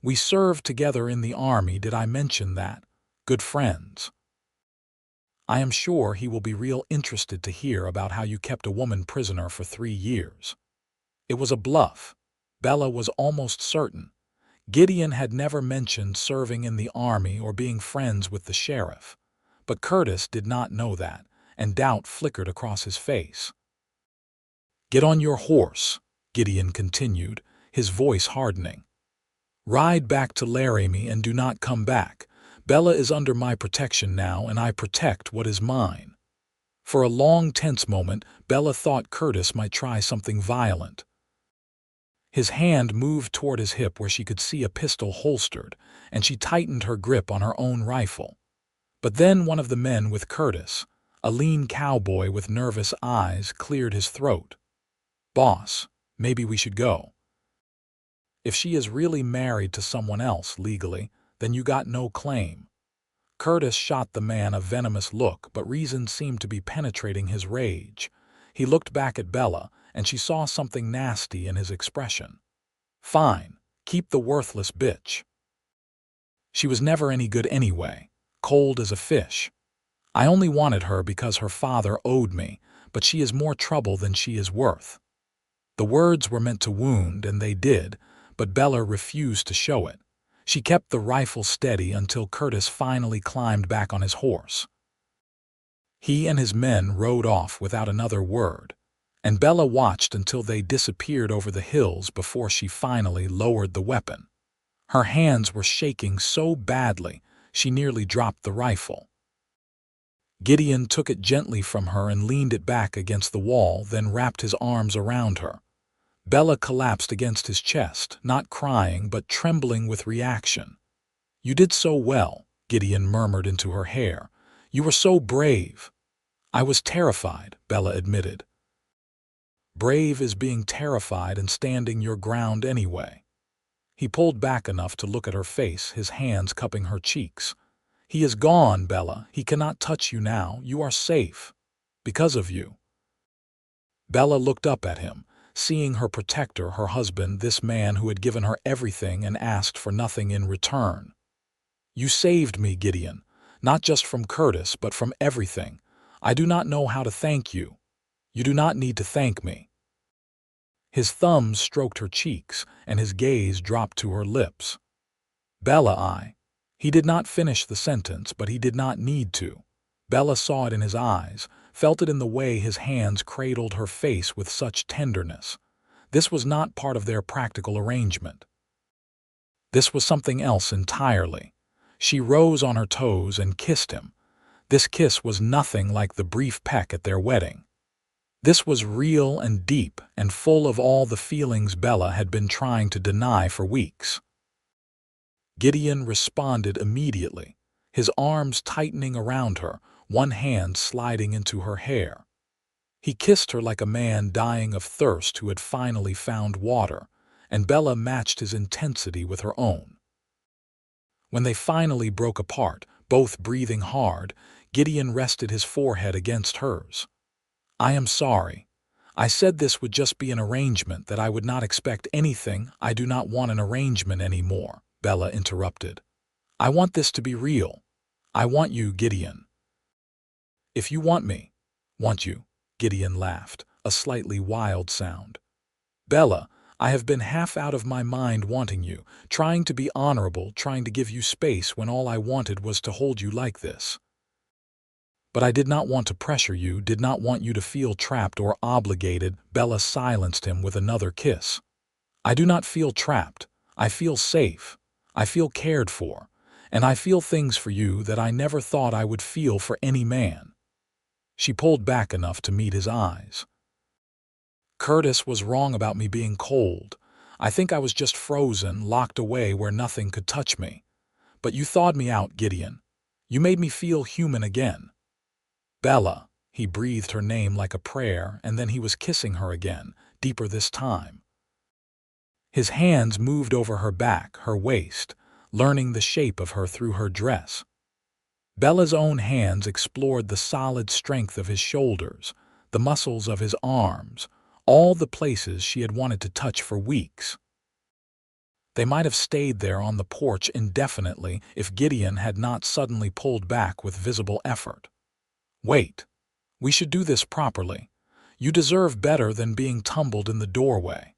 We served together in the Army, did I mention that? Good friends. I am sure he will be real interested to hear about how you kept a woman prisoner for 3 years. It was a bluff. Bella was almost certain. Gideon had never mentioned serving in the Army or being friends with the sheriff. But Curtis did not know that, and doubt flickered across his face. "Get on your horse," Gideon continued, his voice hardening. "Ride back to Laramie and do not come back. Bella is under my protection now, and I protect what is mine." For a long, tense moment, Bella thought Curtis might try something violent. His hand moved toward his hip where she could see a pistol holstered, and she tightened her grip on her own rifle. But then one of the men with Curtis, a lean cowboy with nervous eyes, cleared his throat. "Boss, maybe we should go. If she is really married to someone else legally, then you got no claim." Curtis shot the man a venomous look, but reason seemed to be penetrating his rage. He looked back at Bella, and she saw something nasty in his expression. "Fine, keep the worthless bitch. She was never any good anyway, cold as a fish. I only wanted her because her father owed me, but she is more trouble than she is worth." The words were meant to wound, and they did, but Bella refused to show it. She kept the rifle steady until Curtis finally climbed back on his horse. He and his men rode off without another word, and Bella watched until they disappeared over the hills before she finally lowered the weapon. Her hands were shaking so badly she nearly dropped the rifle. Gideon took it gently from her and leaned it back against the wall, then wrapped his arms around her. Bella collapsed against his chest, not crying but trembling with reaction. "You did so well," Gideon murmured into her hair. "You were so brave." "I was terrified," Bella admitted. "Brave is being terrified and standing your ground anyway." He pulled back enough to look at her face, his hands cupping her cheeks. "He is gone, Bella. He cannot touch you now. You are safe. Because of you." Bella looked up at him, seeing her protector, her husband, this man who had given her everything and asked for nothing in return. "You saved me, Gideon, not just from Curtis, but from everything. I do not know how to thank you. You do not need to thank me." His thumbs stroked her cheeks, and his gaze dropped to her lips. "Bella, He did not finish the sentence, but he did not need to. Bella saw it in his eyes, felt it in the way his hands cradled her face with such tenderness. This was not part of their practical arrangement. This was something else entirely. She rose on her toes and kissed him. This kiss was nothing like the brief peck at their wedding. This was real and deep and full of all the feelings Bella had been trying to deny for weeks. Gideon responded immediately, his arms tightening around her, one hand sliding into her hair. He kissed her like a man dying of thirst who had finally found water, and Bella matched his intensity with her own. When they finally broke apart, both breathing hard, Gideon rested his forehead against hers. "I am sorry. I said this would just be an arrangement, that I would not expect anything. I do not want an arrangement anymore," Bella interrupted. "I want this to be real. I want you, Gideon." "If you want me." "Want you?" Gideon laughed, a slightly wild sound. "Bella, I have been half out of my mind wanting you, trying to be honorable, trying to give you space when all I wanted was to hold you like this." But I did not want to pressure you, did not want you to feel trapped or obligated. Bella silenced him with another kiss. I do not feel trapped. I feel safe. I feel cared for. And I feel things for you that I never thought I would feel for any man. She pulled back enough to meet his eyes. Curtis was wrong about me being cold. I think I was just frozen, locked away where nothing could touch me. But you thawed me out, Gideon. You made me feel human again. Bella, he breathed her name like a prayer, and then he was kissing her again, deeper this time. His hands moved over her back, her waist, learning the shape of her through her dress. Bella's own hands explored the solid strength of his shoulders, the muscles of his arms, all the places she had wanted to touch for weeks. They might have stayed there on the porch indefinitely if Gideon had not suddenly pulled back with visible effort. Wait, we should do this properly. You deserve better than being tumbled in the doorway.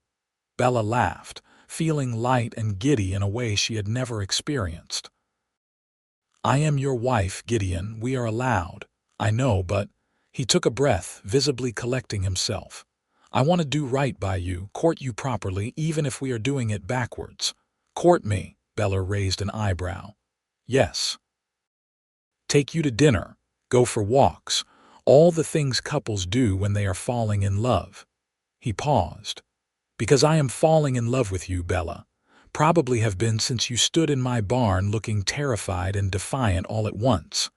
Bella laughed, feeling light and giddy in a way she had never experienced. I am your wife, Gideon, we are allowed. I know, but… He took a breath, visibly collecting himself. I want to do right by you, court you properly, even if we are doing it backwards. Court me, Bella raised an eyebrow. Yes. Take you to dinner, go for walks, all the things couples do when they are falling in love. He paused. Because I am falling in love with you, Bella. Probably have been since you stood in my barn looking terrified and defiant all at once.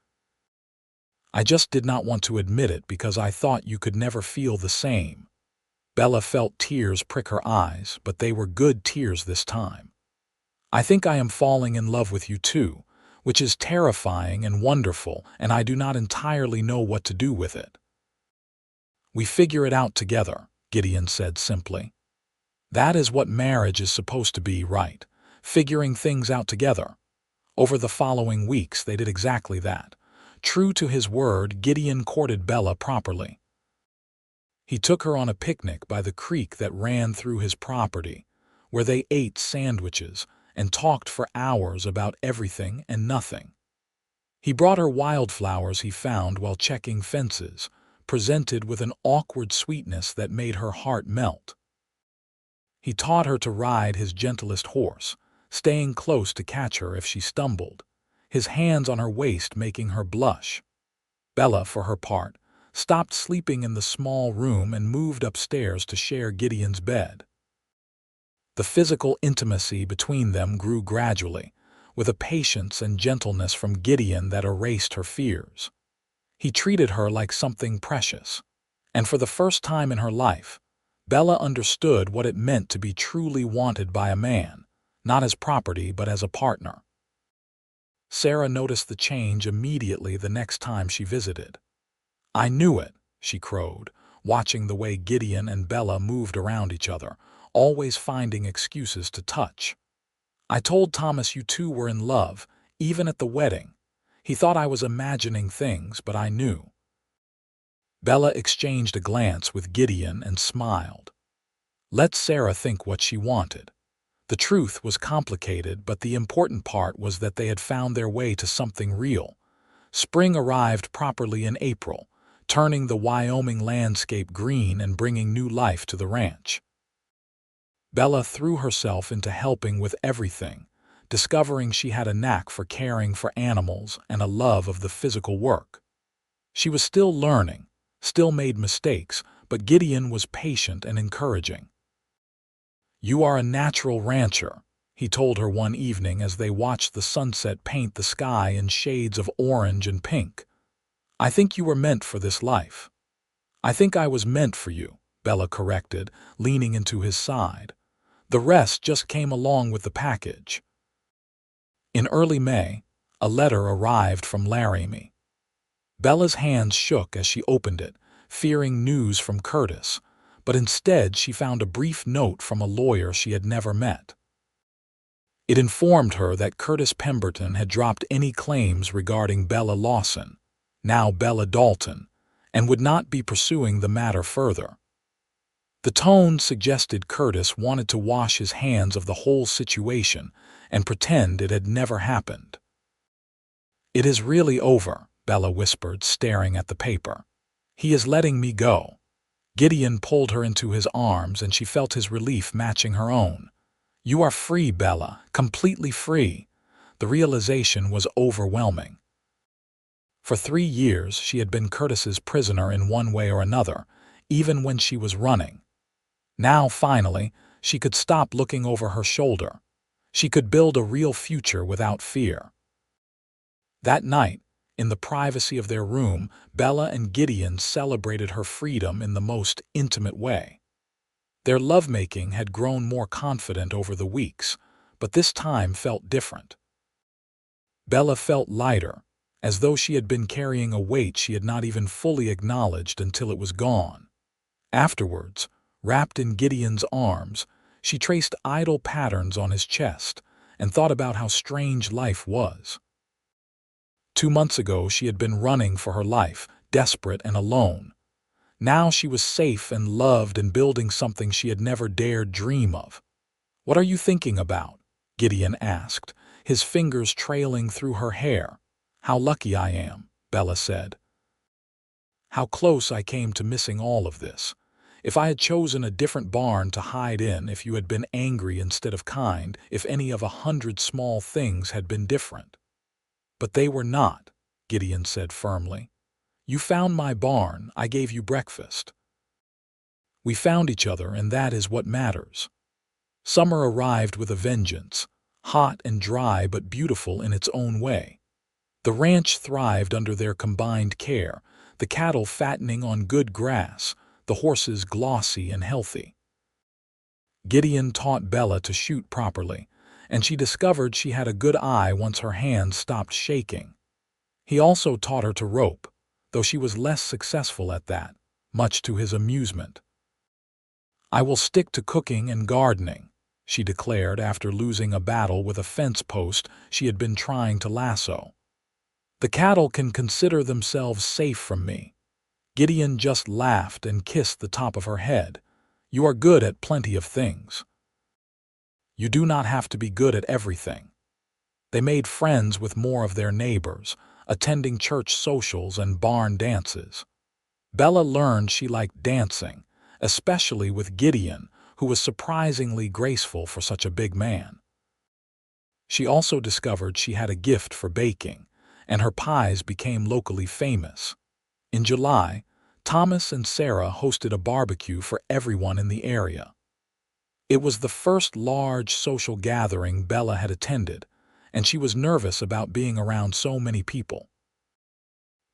I just did not want to admit it because I thought you could never feel the same. Bella felt tears prick her eyes, but they were good tears this time. I think I am falling in love with you too, which is terrifying and wonderful, and I do not entirely know what to do with it. We figure it out together, Gideon said simply. That is what marriage is supposed to be, right? Figuring things out together. Over the following weeks, they did exactly that. True to his word, Gideon courted Bella properly. He took her on a picnic by the creek that ran through his property, where they ate sandwiches and talked for hours about everything and nothing. He brought her wildflowers he found while checking fences, presented with an awkward sweetness that made her heart melt. He taught her to ride his gentlest horse, staying close to catch her if she stumbled, his hands on her waist making her blush. Bella, for her part, stopped sleeping in the small room and moved upstairs to share Gideon's bed. The physical intimacy between them grew gradually, with a patience and gentleness from Gideon that erased her fears. He treated her like something precious, and for the first time in her life, Bella understood what it meant to be truly wanted by a man, not as property but as a partner. Sarah noticed the change immediately the next time she visited. I knew it, she crowed, watching the way Gideon and Bella moved around each other, always finding excuses to touch. I told Thomas you two were in love, even at the wedding. He thought I was imagining things, but I knew. Bella exchanged a glance with Gideon and smiled. Let Sarah think what she wanted. The truth was complicated, but the important part was that they had found their way to something real. Spring arrived properly in April, turning the Wyoming landscape green and bringing new life to the ranch. Bella threw herself into helping with everything, discovering she had a knack for caring for animals and a love of the physical work. She was still learning, still made mistakes, but Gideon was patient and encouraging. You are a natural rancher, he told her one evening as they watched the sunset paint the sky in shades of orange and pink. I think you were meant for this life. I think I was meant for you, Bella corrected, leaning into his side. The rest just came along with the package. In early May, a letter arrived from Laramie. Bella's hands shook as she opened it, fearing news from Curtis, but instead she found a brief note from a lawyer she had never met. It informed her that Curtis Pemberton had dropped any claims regarding Bella Lawson, now Bella Dalton, and would not be pursuing the matter further. The tone suggested Curtis wanted to wash his hands of the whole situation and pretend it had never happened. It is really over, Bella whispered, staring at the paper. "He is letting me go." Gideon pulled her into his arms, and she felt his relief matching her own. "You are free, Bella, completely free." The realization was overwhelming. For 3 years, she had been Curtis's prisoner in one way or another, even when she was running. Now, finally, she could stop looking over her shoulder. She could build a real future without fear. That night, in the privacy of their room, Bella and Gideon celebrated her freedom in the most intimate way. Their lovemaking had grown more confident over the weeks, but this time felt different. Bella felt lighter, as though she had been carrying a weight she had not even fully acknowledged until it was gone. Afterwards, wrapped in Gideon's arms, she traced idle patterns on his chest and thought about how strange life was. 2 months ago, she had been running for her life, desperate and alone. Now she was safe and loved and building something she had never dared dream of. "What are you thinking about?" Gideon asked, his fingers trailing through her hair. "How lucky I am," Bella said. "How close I came to missing all of this. If I had chosen a different barn to hide in, if you had been angry instead of kind, if any of 100 small things had been different." "But they were not," Gideon said firmly. "You found my barn, I gave you breakfast. We found each other, and that is what matters." Summer arrived with a vengeance, hot and dry but beautiful in its own way. The ranch thrived under their combined care, the cattle fattening on good grass, the horses glossy and healthy. Gideon taught Bella to shoot properly, and she discovered she had a good eye once her hands stopped shaking. He also taught her to rope, though she was less successful at that, much to his amusement. "I will stick to cooking and gardening," she declared after losing a battle with a fence post she had been trying to lasso. "The cattle can consider themselves safe from me." Gideon just laughed and kissed the top of her head. "You are good at plenty of things. You do not have to be good at everything." They made friends with more of their neighbors, attending church socials and barn dances. Bella learned she liked dancing, especially with Gideon, who was surprisingly graceful for such a big man. She also discovered she had a gift for baking, and her pies became locally famous. In July, Thomas and Sarah hosted a barbecue for everyone in the area. It was the first large social gathering Bella had attended, and she was nervous about being around so many people.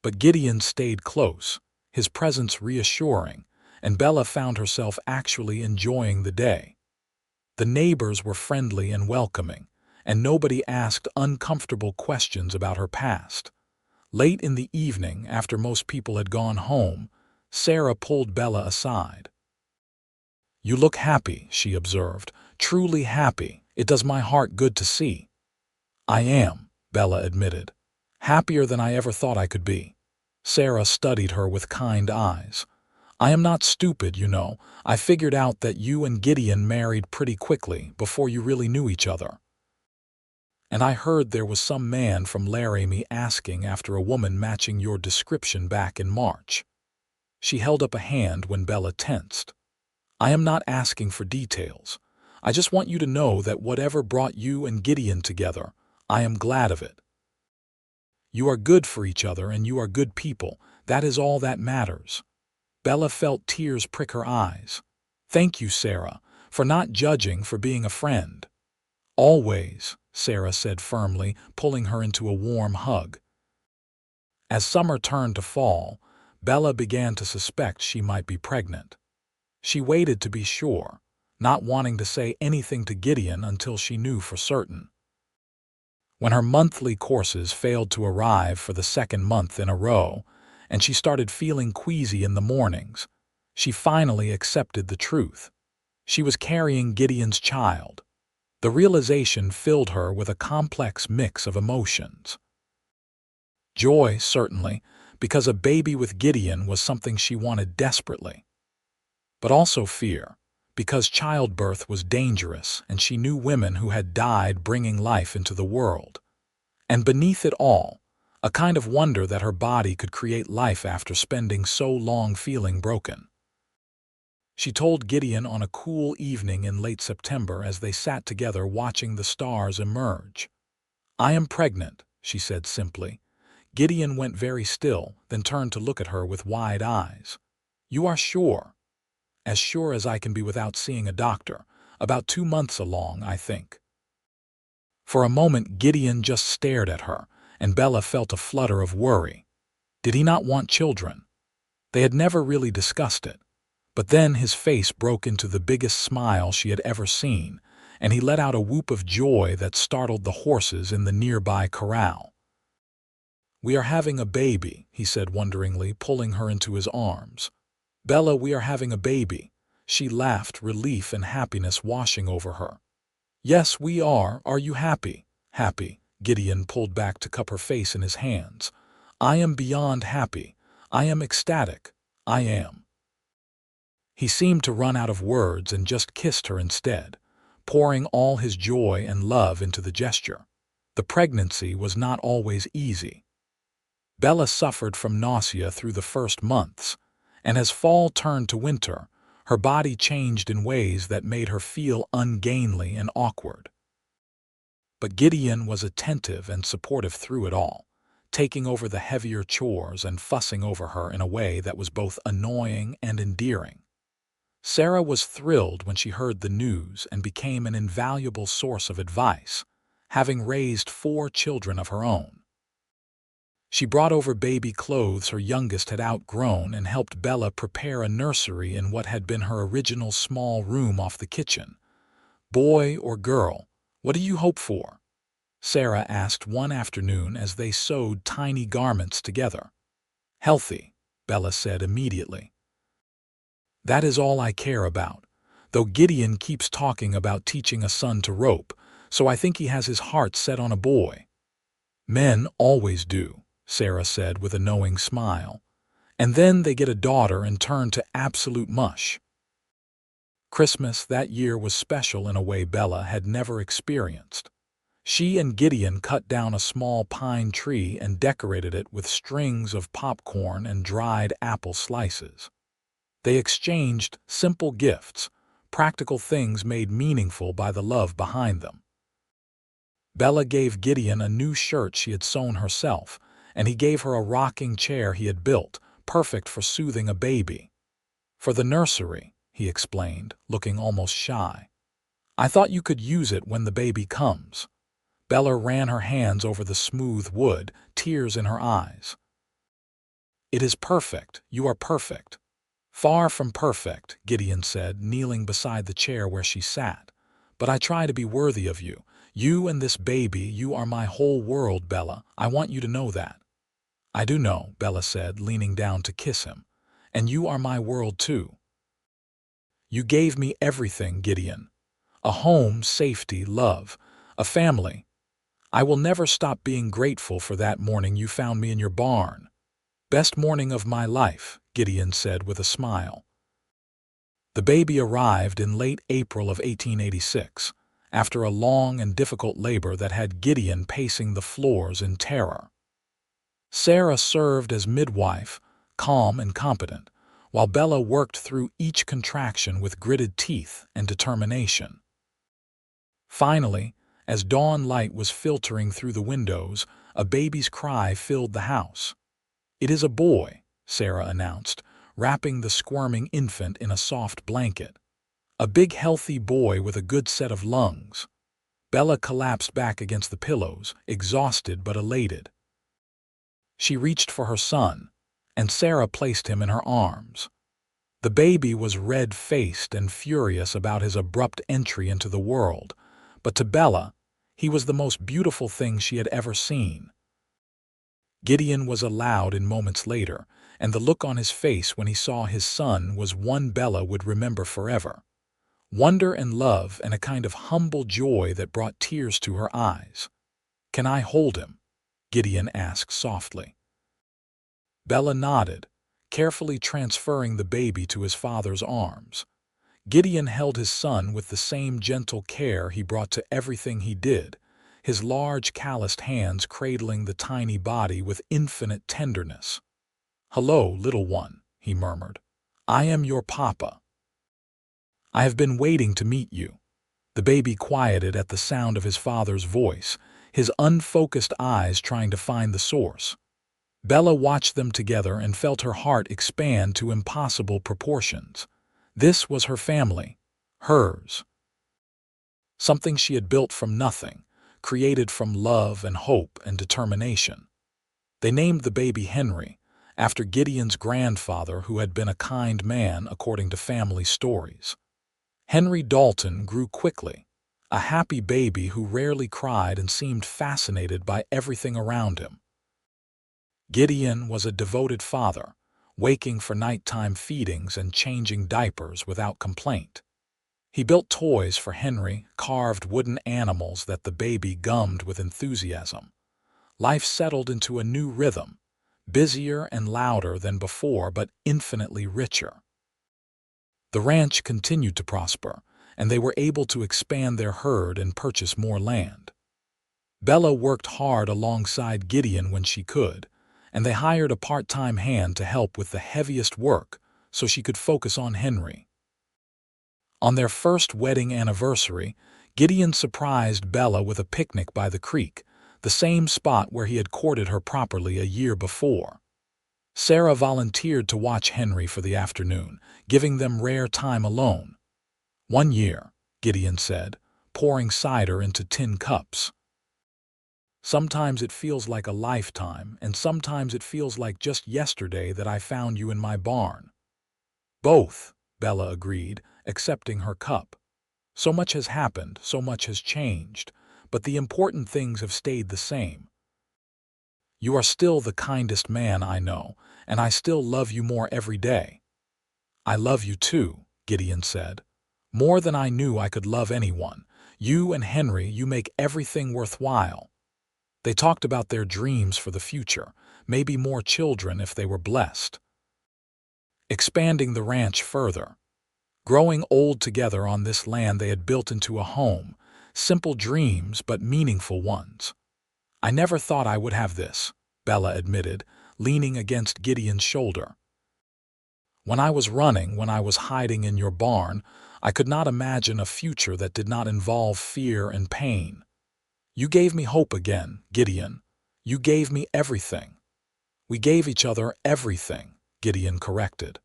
But Gideon stayed close, his presence reassuring, and Bella found herself actually enjoying the day. The neighbors were friendly and welcoming, and nobody asked uncomfortable questions about her past. Late in the evening, after most people had gone home, Sarah pulled Bella aside. "You look happy," she observed, "truly happy. It does my heart good to see." "I am," Bella admitted. "Happier than I ever thought I could be." Sarah studied her with kind eyes. "I am not stupid, you know. I figured out that you and Gideon married pretty quickly, before you really knew each other. And I heard there was some man from Laramie asking after a woman matching your description back in March." She held up a hand when Bella tensed. "I am not asking for details. I just want you to know that whatever brought you and Gideon together, I am glad of it. You are good for each other and you are good people. That is all that matters." Bella felt tears prick her eyes. "Thank you, Sarah, for not judging, for being a friend." "Always," Sarah said firmly, pulling her into a warm hug. As summer turned to fall, Bella began to suspect she might be pregnant. She waited to be sure, not wanting to say anything to Gideon until she knew for certain. When her monthly courses failed to arrive for the second month in a row, and she started feeling queasy in the mornings, she finally accepted the truth. She was carrying Gideon's child. The realization filled her with a complex mix of emotions. Joy, certainly, because a baby with Gideon was something she wanted desperately. But also fear, because childbirth was dangerous and she knew women who had died bringing life into the world. And beneath it all, a kind of wonder that her body could create life after spending so long feeling broken. She told Gideon on a cool evening in late September as they sat together watching the stars emerge. "I am pregnant," she said simply. Gideon went very still, then turned to look at her with wide eyes. "You are sure?" "As sure as I can be without seeing a doctor. About 2 months along, I think." For a moment Gideon just stared at her, and Bella felt a flutter of worry. Did he not want children? They had never really discussed it. But then his face broke into the biggest smile she had ever seen, and he let out a whoop of joy that startled the horses in the nearby corral. "We are having a baby," he said wonderingly, pulling her into his arms. "Bella, we are having a baby." She laughed, relief and happiness washing over her. "Yes, we are. Are you happy?" "Happy." Gideon pulled back to cup her face in his hands. "I am beyond happy. I am ecstatic. I am." He seemed to run out of words and just kissed her instead, pouring all his joy and love into the gesture. The pregnancy was not always easy. Bella suffered from nausea through the first months, and as fall turned to winter, her body changed in ways that made her feel ungainly and awkward. But Gideon was attentive and supportive through it all, taking over the heavier chores and fussing over her in a way that was both annoying and endearing. Sarah was thrilled when she heard the news and became an invaluable source of advice, having raised 4 children of her own. She brought over baby clothes her youngest had outgrown and helped Bella prepare a nursery in what had been her original small room off the kitchen. "Boy or girl, what do you hope for?" Sarah asked one afternoon as they sewed tiny garments together. "Healthy," Bella said immediately. "That is all I care about, though Gideon keeps talking about teaching a son to rope, so I think he has his heart set on a boy." "Men always do," Sarah said with a knowing smile. "And then they get a daughter and turn to absolute mush." Christmas that year was special in a way Bella had never experienced. She and Gideon cut down a small pine tree and decorated it with strings of popcorn and dried apple slices. They exchanged simple gifts, practical things made meaningful by the love behind them. Bella gave Gideon a new shirt she had sewn herself, and he gave her a rocking chair he had built, perfect for soothing a baby. "For the nursery," he explained, looking almost shy. "I thought you could use it when the baby comes." Bella ran her hands over the smooth wood, tears in her eyes. "It is perfect. You are perfect." "Far from perfect," Gideon said, kneeling beside the chair where she sat. "But I try to be worthy of you. You and this baby, you are my whole world, Bella. I want you to know that." "I do know," Bella said, leaning down to kiss him. "And you are my world too. You gave me everything, Gideon. A home, safety, love, a family. I will never stop being grateful for that morning you found me in your barn." "Best morning of my life," Gideon said with a smile. The baby arrived in late April of 1886, after a long and difficult labor that had Gideon pacing the floors in terror. Sarah served as midwife, calm and competent, while Bella worked through each contraction with gritted teeth and determination. Finally, as dawn light was filtering through the windows, a baby's cry filled the house. "It is a boy," Sarah announced, wrapping the squirming infant in a soft blanket. "A big healthy boy with a good set of lungs." Bella collapsed back against the pillows, exhausted but elated. She reached for her son, and Sarah placed him in her arms. The baby was red-faced and furious about his abrupt entry into the world, but to Bella, he was the most beautiful thing she had ever seen. Gideon was allowed in moments later, and the look on his face when he saw his son was one Bella would remember forever. Wonder and love and a kind of humble joy that brought tears to her eyes. "Can I hold him?" Gideon asked softly. Bella nodded, carefully transferring the baby to his father's arms. Gideon held his son with the same gentle care he brought to everything he did, his large calloused hands cradling the tiny body with infinite tenderness. "Hello, little one," he murmured. "I am your papa. I have been waiting to meet you." The baby quieted at the sound of his father's voice, his unfocused eyes trying to find the source. Bella watched them together and felt her heart expand to impossible proportions. This was her family, hers. Something she had built from nothing, created from love and hope and determination. They named the baby Henry, after Gideon's grandfather who had been a kind man according to family stories. Henry Dalton grew quickly, a happy baby who rarely cried and seemed fascinated by everything around him. Gideon was a devoted father, waking for nighttime feedings and changing diapers without complaint. He built toys for Henry, carved wooden animals that the baby gummed with enthusiasm. Life settled into a new rhythm, busier and louder than before, but infinitely richer. The ranch continued to prosper, and they were able to expand their herd and purchase more land. Bella worked hard alongside Gideon when she could, and they hired a part-time hand to help with the heaviest work so she could focus on Henry. On their first wedding anniversary, Gideon surprised Bella with a picnic by the creek, the same spot where he had courted her properly a year before. Sarah volunteered to watch Henry for the afternoon, giving them rare time alone. "1 year," Gideon said, pouring cider into tin cups. "Sometimes it feels like a lifetime, and sometimes it feels like just yesterday that I found you in my barn." "Both," Bella agreed, accepting her cup. "So much has happened, so much has changed, but the important things have stayed the same. You are still the kindest man I know, and I still love you more every day." "I love you too," Gideon said. "More than I knew I could love anyone. You and Henry, you make everything worthwhile." They talked about their dreams for the future, maybe more children if they were blessed. Expanding the ranch further. Growing old together on this land they had built into a home, simple dreams but meaningful ones. "I never thought I would have this," Bella admitted, leaning against Gideon's shoulder. When I was hiding in your barn, I could not imagine a future that did not involve fear and pain. You gave me hope again, Gideon. You gave me everything." "We gave each other everything," Gideon corrected.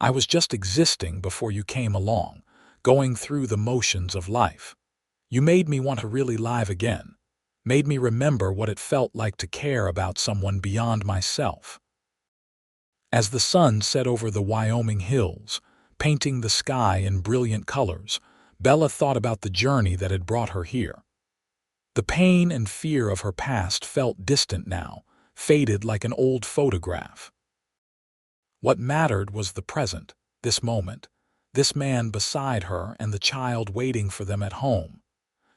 "I was just existing before you came along, going through the motions of life. You made me want to really live again, made me remember what it felt like to care about someone beyond myself." As the sun set over the Wyoming hills, painting the sky in brilliant colors, Bella thought about the journey that had brought her here. The pain and fear of her past felt distant now, faded like an old photograph. What mattered was the present, this moment, this man beside her and the child waiting for them at home.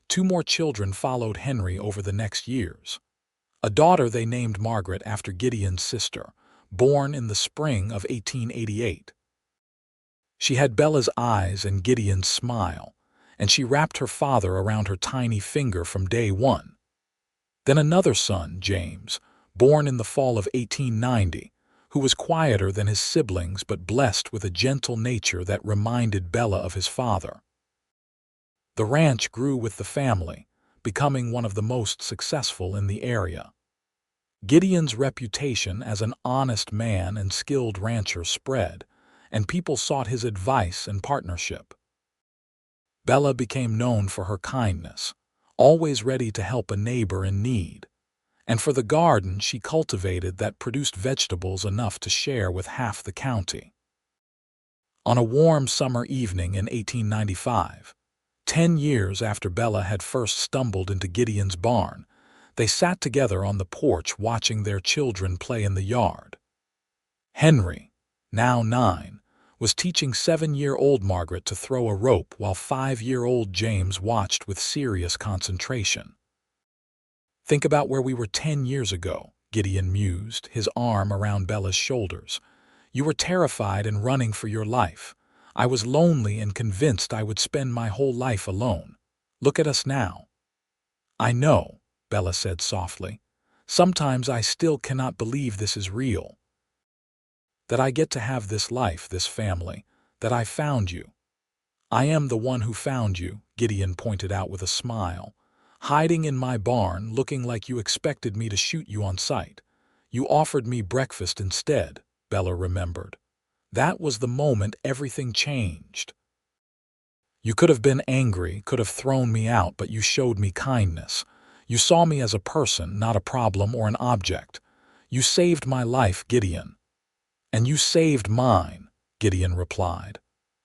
2 more children followed Henry over the next years. A daughter they named Margaret after Gideon's sister, born in the spring of 1888. She had Bella's eyes and Gideon's smile, and she wrapped her father around her tiny finger from day one. Then another son, James, born in the fall of 1890, who was quieter than his siblings but blessed with a gentle nature that reminded Bella of his father. The ranch grew with the family, becoming one of the most successful in the area. Gideon's reputation as an honest man and skilled rancher spread, and people sought his advice and partnership. Bella became known for her kindness, always ready to help a neighbor in need, and for the garden she cultivated that produced vegetables enough to share with half the county. On a warm summer evening in 1895, 10 years after Bella had first stumbled into Gideon's barn, they sat together on the porch watching their children play in the yard. Henry, now 9, was teaching 7-year-old Margaret to throw a rope while 5-year-old James watched with serious concentration. "Think about where we were 10 years ago," Gideon mused, his arm around Bella's shoulders. "You were terrified and running for your life. I was lonely and convinced I would spend my whole life alone. Look at us now." "I know," Bella said softly. "Sometimes I still cannot believe this is real. That I get to have this life, this family, that I found you." "I am the one who found you," Gideon pointed out with a smile. "Hiding in my barn, looking like you expected me to shoot you on sight. You offered me breakfast instead," Bella remembered. "That was the moment everything changed. You could have been angry, could have thrown me out, but you showed me kindness. You saw me as a person, not a problem or an object. You saved my life, Gideon." "And you saved mine," Gideon replied.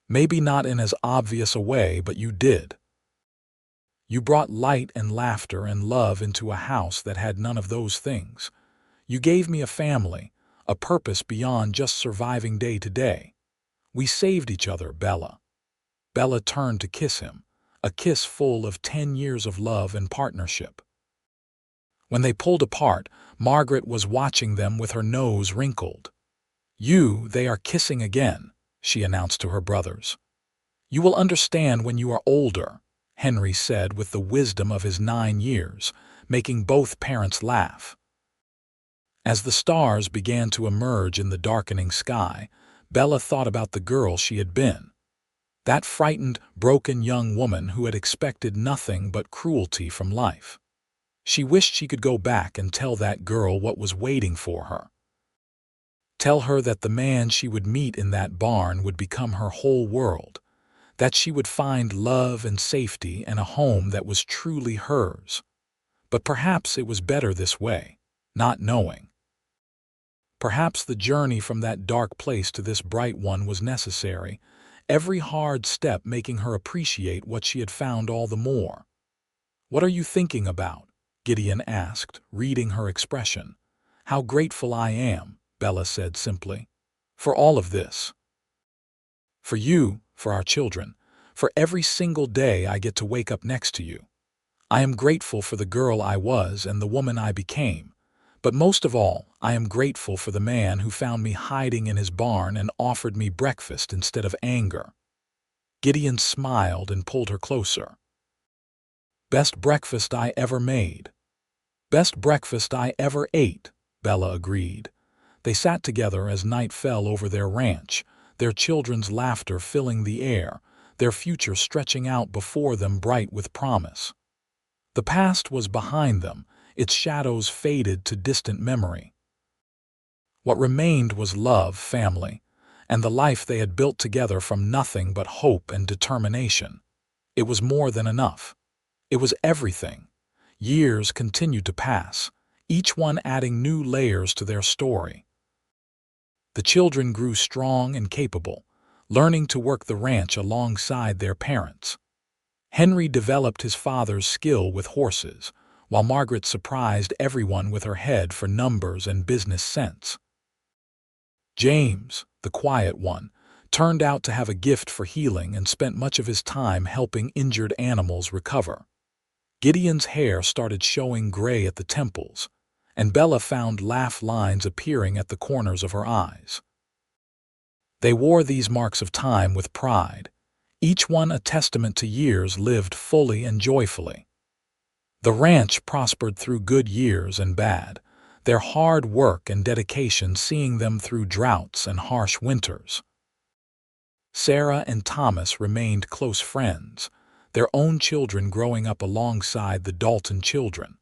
"Maybe not in as obvious a way, but you did. You brought light and laughter and love into a house that had none of those things. You gave me a family, a purpose beyond just surviving day to day. We saved each other, Bella." Bella turned to kiss him, a kiss full of 10 years of love and partnership. When they pulled apart, Margaret was watching them with her nose wrinkled. They are kissing again," she announced to her brothers. "You will understand when you are older," Henry said with the wisdom of his 9 years, making both parents laugh. As the stars began to emerge in the darkening sky, Bella thought about the girl she had been. That frightened, broken young woman who had expected nothing but cruelty from life. She wished she could go back and tell that girl what was waiting for her. Tell her that the man she would meet in that barn would become her whole world, that she would find love and safety and a home that was truly hers. But perhaps it was better this way, not knowing. Perhaps the journey from that dark place to this bright one was necessary, every hard step making her appreciate what she had found all the more. "What are you thinking about?" Gideon asked, reading her expression. "How grateful I am," Bella said simply, "for all of this. For you, for our children, for every single day I get to wake up next to you. I am grateful for the girl I was and the woman I became. But most of all, I am grateful for the man who found me hiding in his barn and offered me breakfast instead of anger." Gideon smiled and pulled her closer. "Best breakfast I ever made." "Best breakfast I ever ate," Bella agreed. They sat together as night fell over their ranch, their children's laughter filling the air, their future stretching out before them bright with promise. The past was behind them, its shadows faded to distant memory. What remained was love, family, and the life they had built together from nothing but hope and determination. It was more than enough. It was everything. Years continued to pass, each one adding new layers to their story. The children grew strong and capable, learning to work the ranch alongside their parents. Henry developed his father's skill with horses, while Margaret surprised everyone with her head for numbers and business sense. James, the quiet one, turned out to have a gift for healing and spent much of his time helping injured animals recover. Gideon's hair started showing gray at the temples, and Bella found laugh lines appearing at the corners of her eyes. They wore these marks of time with pride, each one a testament to years lived fully and joyfully. The ranch prospered through good years and bad, their hard work and dedication seeing them through droughts and harsh winters. Sarah and Thomas remained close friends, their own children growing up alongside the Dalton children.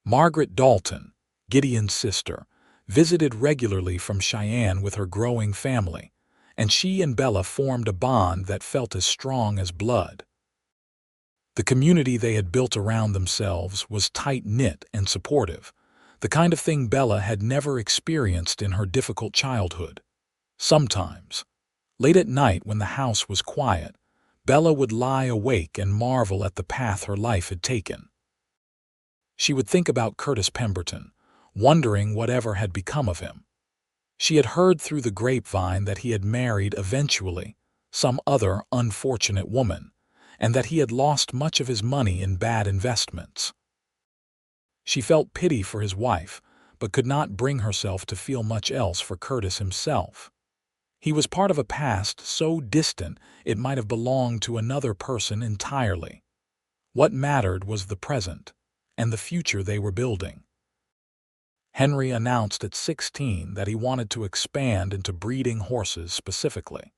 Margaret Dalton, Gideon's sister, visited regularly from Cheyenne with her growing family, and she and Bella formed a bond that felt as strong as blood. The community they had built around themselves was tight-knit and supportive, the kind of thing Bella had never experienced in her difficult childhood. Sometimes, late at night when the house was quiet, Bella would lie awake and marvel at the path her life had taken. She would think about Curtis Pemberton, wondering whatever had become of him. She had heard through the grapevine that he had married eventually, some other unfortunate woman, and that he had lost much of his money in bad investments. She felt pity for his wife, but could not bring herself to feel much else for Curtis himself. He was part of a past so distant it might have belonged to another person entirely. What mattered was the present. and the future they were building. Henry announced at 16 that he wanted to expand into breeding horses specifically,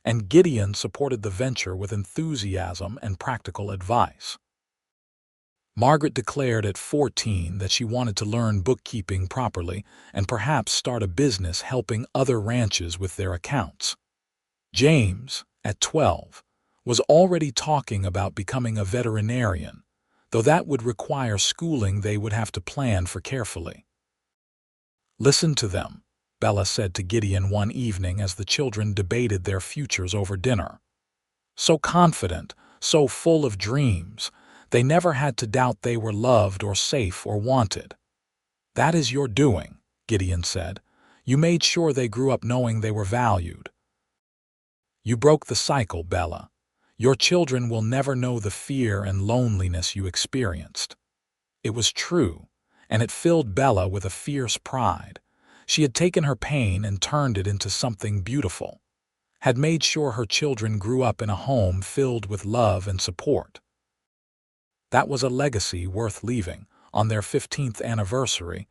and Gideon supported the venture with enthusiasm and practical advice. Margaret declared at 14 that she wanted to learn bookkeeping properly and perhaps start a business helping other ranches with their accounts. James, at 12, was already talking about becoming a veterinarian, though that would require schooling they would have to plan for carefully. "Listen to them," Bella said to Gideon one evening as the children debated their futures over dinner. "So confident, so full of dreams. They never had to doubt they were loved or safe or wanted." "That is your doing," Gideon said. "You made sure they grew up knowing they were valued." "You broke the cycle, Bella. Your children will never know the fear and loneliness you experienced." It was true, and it filled Bella with a fierce pride. She had taken her pain and turned it into something beautiful, had made sure her children grew up in a home filled with love and support. That was a legacy worth leaving. On their 15th anniversary,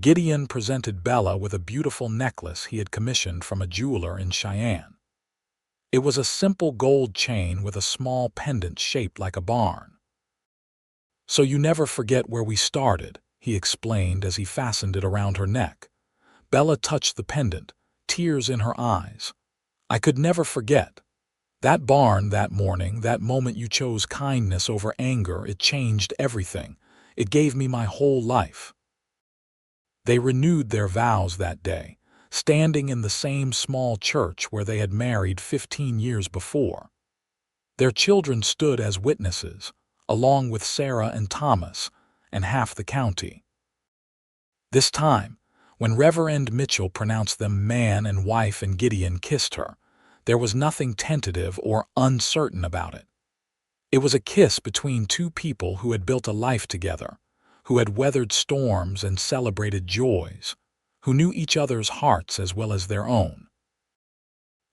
Gideon presented Bella with a beautiful necklace he had commissioned from a jeweler in Cheyenne. It was a simple gold chain with a small pendant shaped like a barn. "So you never forget where we started," he explained as he fastened it around her neck. Bella touched the pendant, tears in her eyes. "I could never forget. That barn that morning, that moment you chose kindness over anger, it changed everything. It gave me my whole life." They renewed their vows that day, standing in the same small church where they had married 15 years before. Their children stood as witnesses, along with Sarah and Thomas, and half the county. This time, when Reverend Mitchell pronounced them man and wife and Gideon kissed her, there was nothing tentative or uncertain about it. It was a kiss between two people who had built a life together, who had weathered storms and celebrated joys, who knew each other's hearts as well as their own.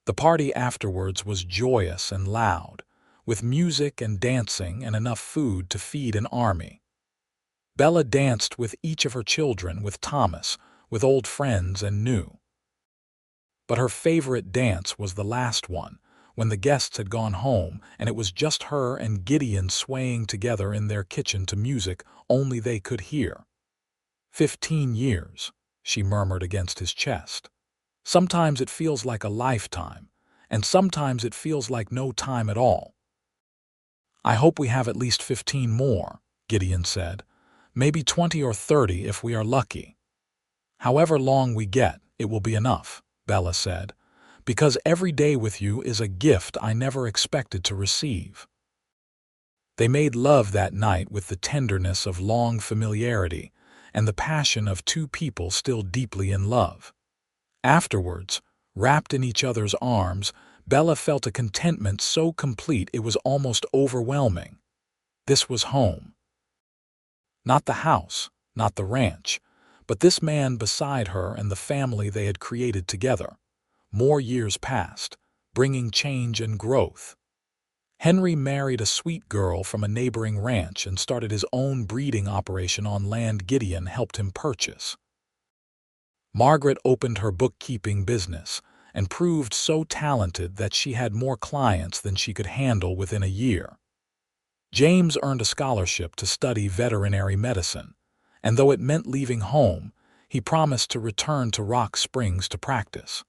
The party afterwards was joyous and loud, with music and dancing and enough food to feed an army. Bella danced with each of her children, with Thomas, with old friends and new. But her favorite dance was the last one, when the guests had gone home and it was just her and Gideon swaying together in their kitchen to music only they could hear. 15 years, she murmured against his chest. "Sometimes it feels like a lifetime, and sometimes it feels like no time at all." "I hope we have at least 15 more," Gideon said. "Maybe 20 or 30 if we are lucky." "However long we get, it will be enough," Bella said, "because every day with you is a gift I never expected to receive." They made love that night with the tenderness of long familiarity and the passion of two people still deeply in love. Afterwards, wrapped in each other's arms, Bella felt a contentment so complete it was almost overwhelming. This was home. Not the house, not the ranch, but this man beside her and the family they had created together. More years passed, bringing change and growth. Henry married a sweet girl from a neighboring ranch and started his own breeding operation on land Gideon helped him purchase. Margaret opened her bookkeeping business and proved so talented that she had more clients than she could handle within a year. James earned a scholarship to study veterinary medicine, and though it meant leaving home, he promised to return to Rock Springs to practice.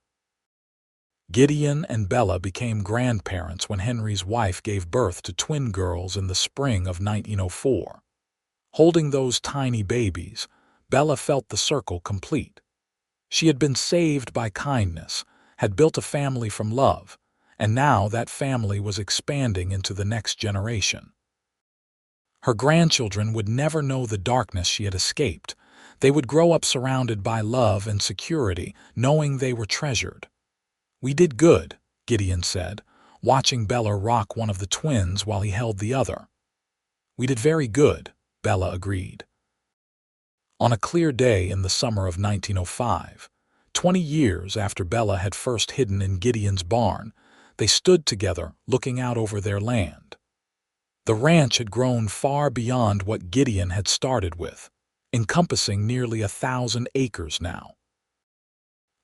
Gideon and Bella became grandparents when Henry's wife gave birth to twin girls in the spring of 1904. Holding those tiny babies, Bella felt the circle complete. She had been saved by kindness, had built a family from love, and now that family was expanding into the next generation. Her grandchildren would never know the darkness she had escaped. They would grow up surrounded by love and security, knowing they were treasured. "We did good," Gideon said, watching Bella rock one of the twins while he held the other. "We did very good," Bella agreed. On a clear day in the summer of 1905, 20 years after Bella had first hidden in Gideon's barn, they stood together looking out over their land. The ranch had grown far beyond what Gideon had started with, encompassing nearly 1,000 acres now.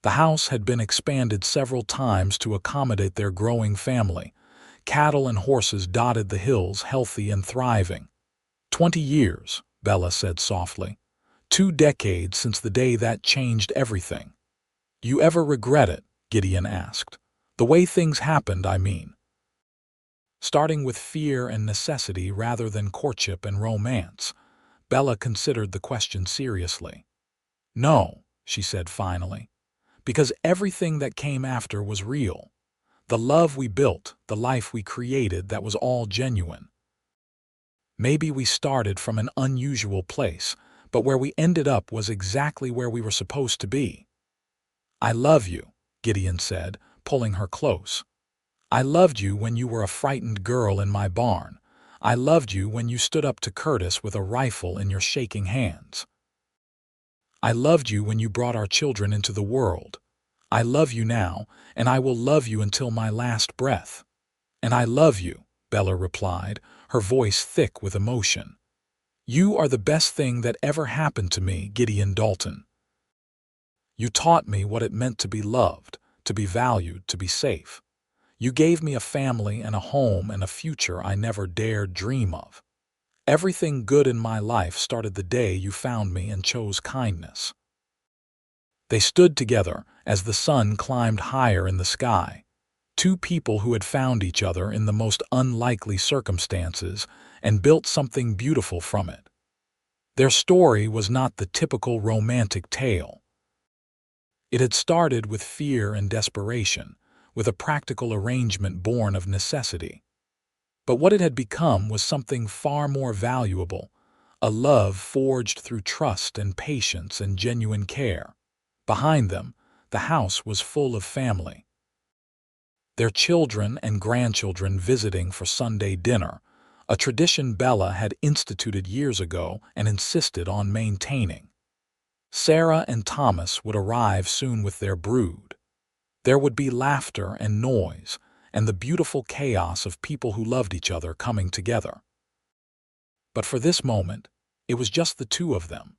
The house had been expanded several times to accommodate their growing family. Cattle and horses dotted the hills, healthy and thriving. 20 years, Bella said softly. 2 decades since the day that changed everything. You ever regret it? Gideon asked. The way things happened, I mean. Starting with fear and necessity rather than courtship and romance, Bella considered the question seriously. No, she said finally, because everything that came after was real. The love we built, the life we created, that was all genuine. Maybe we started from an unusual place, but where we ended up was exactly where we were supposed to be. I love you, Gideon said, pulling her close. I loved you when you were a frightened girl in my barn. I loved you when you stood up to Curtis with a rifle in your shaking hands. I loved you when you brought our children into the world. I love you now, and I will love you until my last breath. And I love you, Bella replied, her voice thick with emotion. You are the best thing that ever happened to me, Gideon Dalton. You taught me what it meant to be loved, to be valued, to be safe. You gave me a family and a home and a future I never dared dream of. Everything good in my life started the day you found me and chose kindness. They stood together as the sun climbed higher in the sky. 2 people who had found each other in the most unlikely circumstances and built something beautiful from it. Their story was not the typical romantic tale. It had started with fear and desperation, with a practical arrangement born of necessity. But what it had become was something far more valuable, a love forged through trust and patience and genuine care. Behind them, the house was full of family. Their children and grandchildren visiting for Sunday dinner, a tradition Bella had instituted years ago and insisted on maintaining. Sarah and Thomas would arrive soon with their brood. There would be laughter and noise, and the beautiful chaos of people who loved each other coming together. But for this moment, it was just the 2 of them.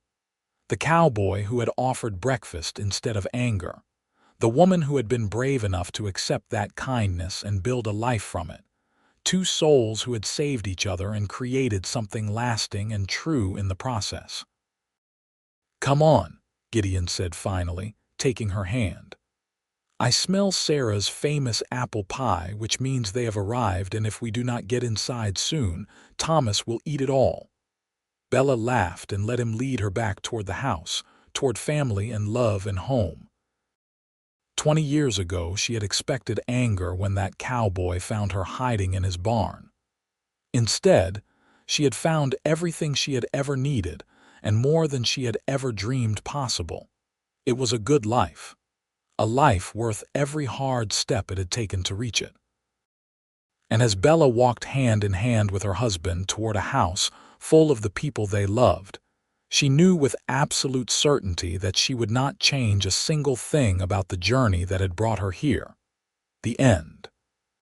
The cowboy who had offered breakfast instead of anger. The woman who had been brave enough to accept that kindness and build a life from it. 2 souls who had saved each other and created something lasting and true in the process. Come on, Gideon said finally, taking her hand. I smell Sarah's famous apple pie, which means they have arrived, and if we do not get inside soon, Thomas will eat it all. Bella laughed and let him lead her back toward the house, toward family and love and home. 20 years ago, she had expected anger when that cowboy found her hiding in his barn. Instead, she had found everything she had ever needed, and more than she had ever dreamed possible. It was a good life. A life worth every hard step it had taken to reach it. And as Bella walked hand in hand with her husband toward a house full of the people they loved, she knew with absolute certainty that she would not change a single thing about the journey that had brought her here. The end.